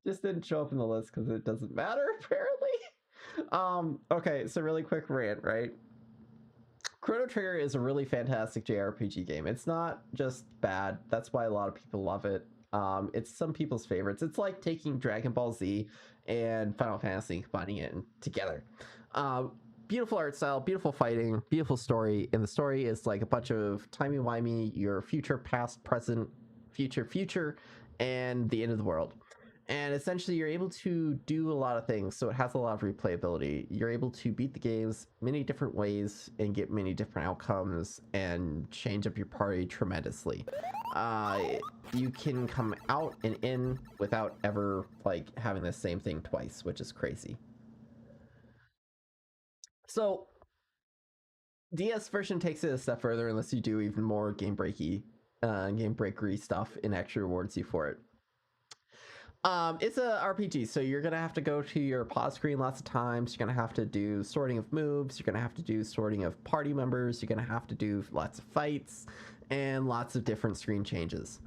Just didn't show up in the list because it doesn't matter apparently. Okay, so really quick rant, right? Chrono Trigger is a really fantastic JRPG game. It's not just bad. That's why a lot of people love it. It's some people's favorites. It's like taking Dragon Ball Z and Final Fantasy and combining it together. Beautiful art style, beautiful fighting, beautiful story. And the story is like a bunch of timey-wimey, your future, past, present, future, and the end of the world. And essentially, you're able to do a lot of things, so it has a lot of replayability. You're able to beat the games many different ways and get many different outcomes and change up your party tremendously. You can come out and in without ever like having the same thing twice, which is crazy. So, DS version takes it a step further unless you do even more game breakery stuff and actually rewards you for it. It's a RPG, so you're gonna have to go to your pause screen lots of times. You're gonna have to do sorting of moves. You're gonna have to do sorting of party members. You're gonna have to do lots of fights and lots of different screen changes.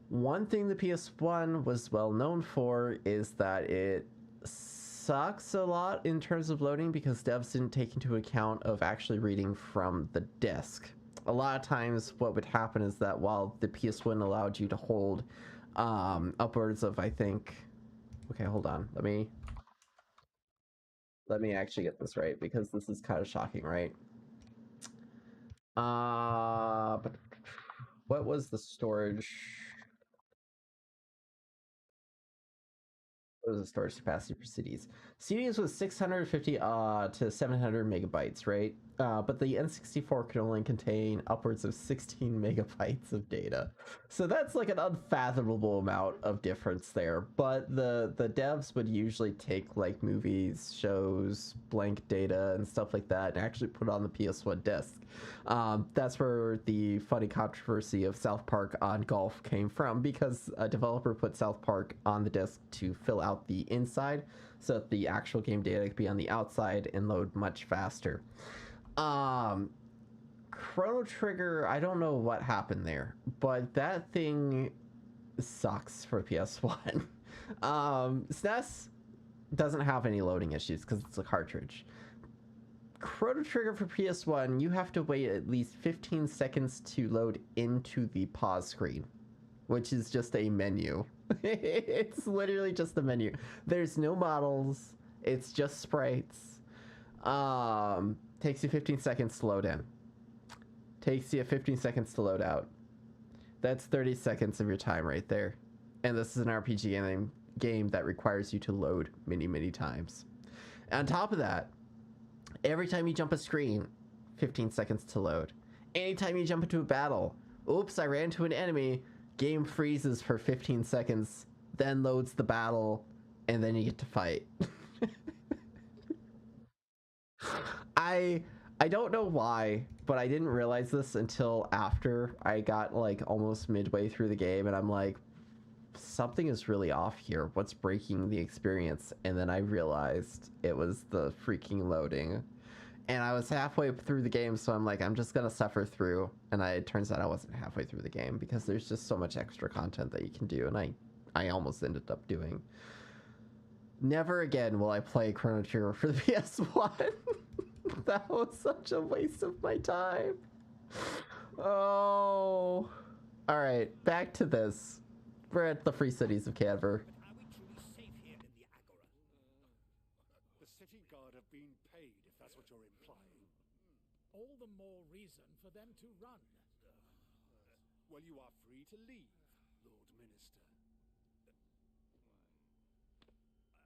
One thing the PS1 was well known for is that it sucks a lot in terms of loading because devs didn't take into account of actually reading from the disc. A lot of times what would happen is that while the PS1 allowed you to hold upwards of, I think, okay, hold on, let me actually get this right because this is kind of shocking, right? But what was the storage? What was the storage capacity for CDs? CDs was 650 to 700 megabytes, right? But the N64 could only contain upwards of 16 megabytes of data. So that's like an unfathomable amount of difference there. But the devs would usually take like movies, shows, blank data, and stuff like that and actually put it on the PS1 disc. That's where the funny controversy of South Park on Golf came from, because a developer put South Park on the disc to fill out the inside so that the actual game data could be on the outside and load much faster. Chrono Trigger, I don't know what happened there, but that thing sucks for PS1. SNES doesn't have any loading issues because it's a cartridge. Chrono Trigger for PS1, you have to wait at least 15 seconds to load into the pause screen, which is just a menu. It's literally just a menu. There's no models. It's just sprites. Takes you 15 seconds to load in. Takes you 15 seconds to load out. That's 30 seconds of your time right there. And this is an RPG game that requires you to load many, many times. On top of that, every time you jump a screen, 15 seconds to load. Anytime you jump into a battle, oops, I ran into an enemy, game freezes for 15 seconds, then loads the battle, and then you get to fight. I don't know why, but I didn't realize this until after I got like almost midway through the game, and I'm like, something is really off here. What's breaking the experience? And then I realized it was the freaking loading. And I was halfway through the game, so I'm like, I'm just gonna suffer through. And it turns out I wasn't halfway through the game because there's just so much extra content that you can do, and I almost ended up doing. Never again will I play Chrono Trigger for the PS1. That was such a waste of my time. Oh. Alright, back to this. We're at the Free Cities of Canver. The city guard have been paid, if that's what you're implying. All the more reason for them to run. Well, you are free to leave, Lord Minister.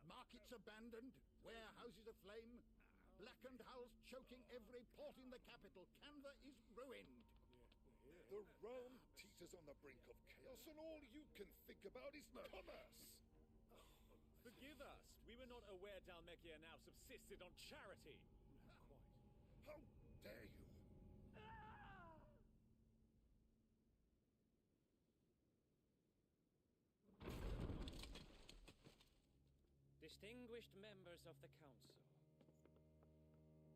Markets abandoned, warehouses aflame, blackened hulls choking every port in the capital. Canva is ruined. The realm teeters on the brink of chaos, and all you can think about is commerce. Forgive us. We were not aware Dhalmekia now subsisted on charity. How dare you? Distinguished members of the council,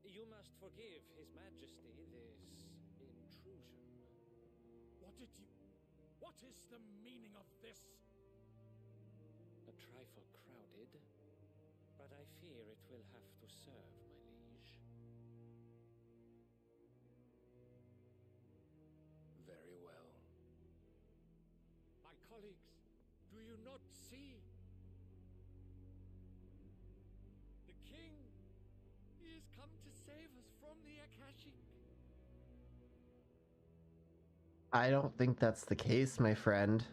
you must forgive His Majesty this intrusion. What is the meaning of this? A trifle crowded, but I fear it will have to serve, my liege. Very well. My colleagues, do you not see? The king! He has come to save us from the Akashic. I don't think that's the case, my friend.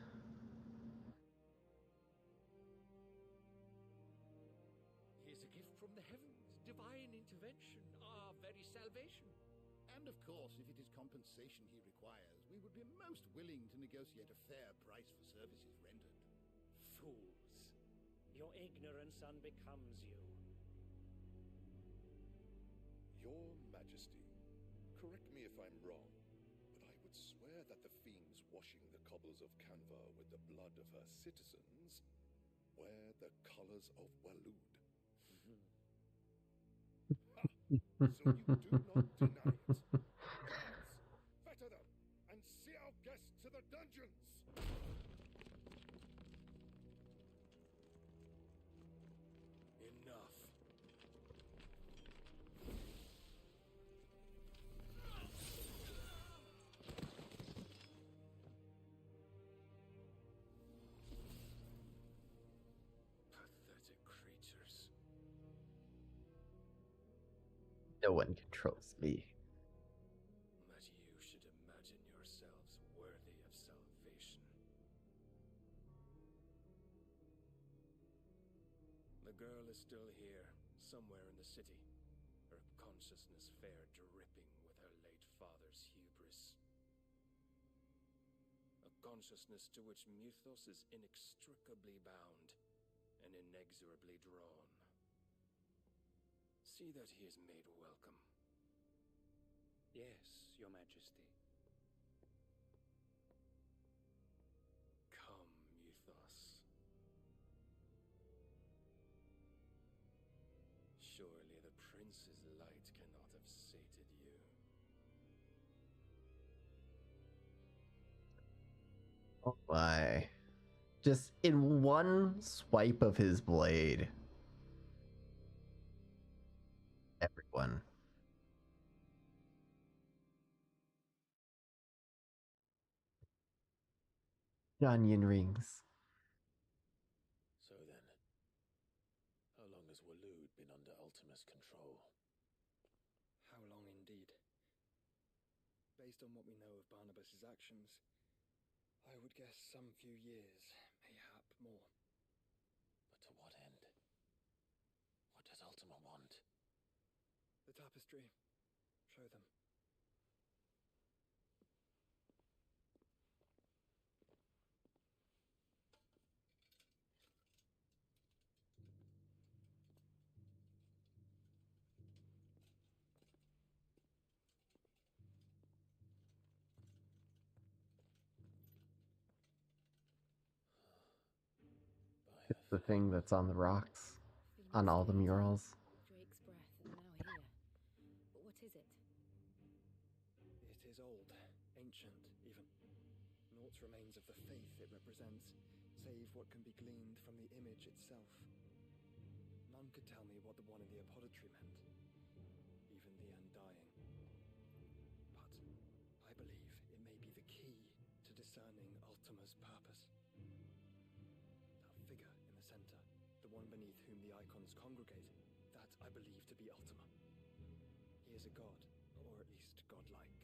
He is a gift from the heavens, divine intervention, our very salvation. And of course, if it is compensation he requires, we would be most willing to negotiate a fair price for services rendered. Fools. Your ignorance unbecomes you. Your Majesty, correct me if I'm wrong, but I would swear that the fiends washing the cobbles of Canva with the blood of her citizens wear the colors of Waloed. Ha! So you do not deny it. Guards, fetter them and see our guests to the dungeons! Enough. Pathetic creatures. No one controls me. That you should imagine yourselves worthy of salvation. The girl is still here, somewhere in the city. Her consciousness fair dripping with her late father's hubris. A consciousness to which Mythos is inextricably bound and inexorably drawn. See that he is made welcome. Yes, Your Majesty. Come, Mythos. Surely the prince's light cannot have sated you. Oh my. Just in one swipe of his blade. Everyone. Onion rings. So then, how long has Waloed been under Ultima's control? How long indeed? Based on what we know of Barnabas's actions, I would guess some few years, mayhap more. But to what end? What does Ultima want? The tapestry. Show them. It's the thing that's on the rocks. On all the murals. Drake's breath, and now here. But what is it? It is old, ancient even. Naught remains of the faith it represents, save what can be gleaned from the image itself. None could tell me what the one in the apothecary meant, even the Undying. But I believe it may be the key to discerning Ultima's purpose. That figure in the center, the one beneath whom the icons congregate, that I believe to be Ultima. He is a god, or at least godlike,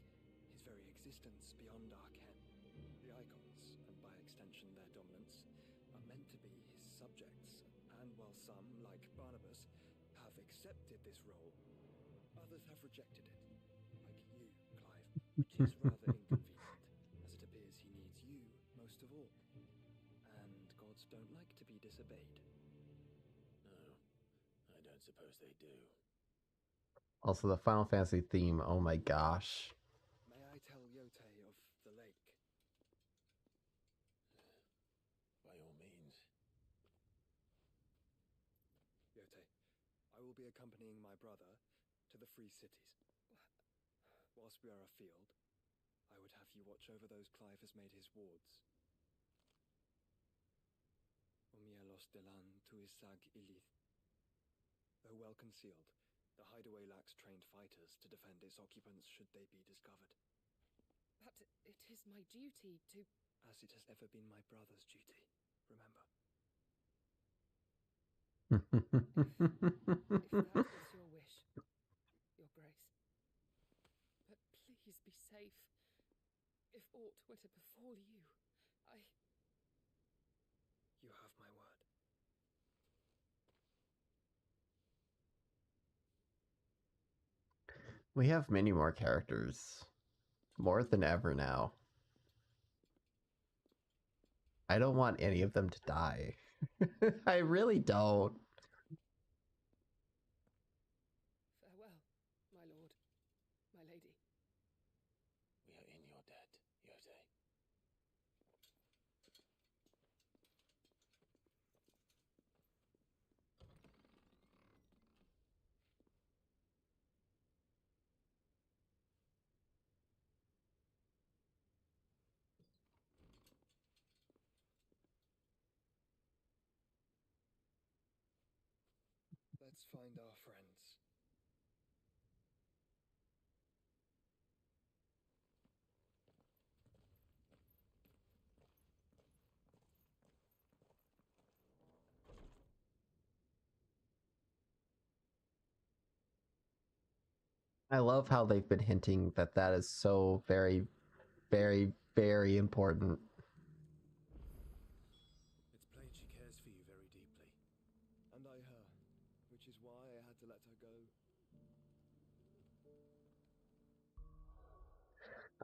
his very existence beyond our ken. The icons, and by extension their dominance, are meant to be his subjects, and while some, like Barnabas, have accepted this role, others have rejected it, like you, Clive, which is rather inconvenient, as it appears he needs you most of all. And gods don't like to be disobeyed. No, I don't suppose they do. Also the Final Fantasy theme, oh my gosh. May I tell Yote of the lake? By all means. free cities. Whilst we are afield, I would have you watch over those Clive has made his wards. Omielos delan tuisag ilith. Though well concealed, the hideaway lacks trained fighters to defend its occupants should they be discovered. But it is my duty to... As it has ever been my brother's duty, remember. If that is your wish, your grace. But please be safe. If aught were to befall you, You have my word. We have many more characters. More than ever now. I don't want any of them to die. I really don't. farewell, my lord, my lady. We are in your debt, Yose. Let's find our friends. I love how they've been hinting that that is so very, very, very important. It's plain she cares for you very deeply. And I her, which is why I had to let her go.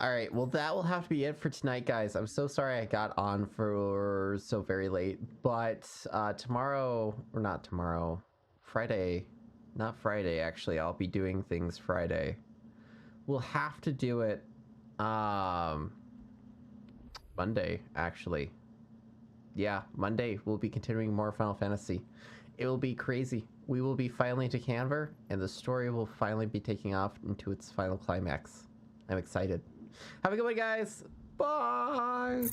Alright, well that will have to be it for tonight, guys. I'm so sorry I got on for so very late, but tomorrow, or not tomorrow, Friday, not Friday actually, I'll be doing things Friday. We'll have to do it Monday, actually. Yeah, Monday we'll be continuing more Final Fantasy. It will be crazy. We will be finally to Canver, and the story will finally be taking off into its final climax. I'm excited. Have a good one, guys. Bye.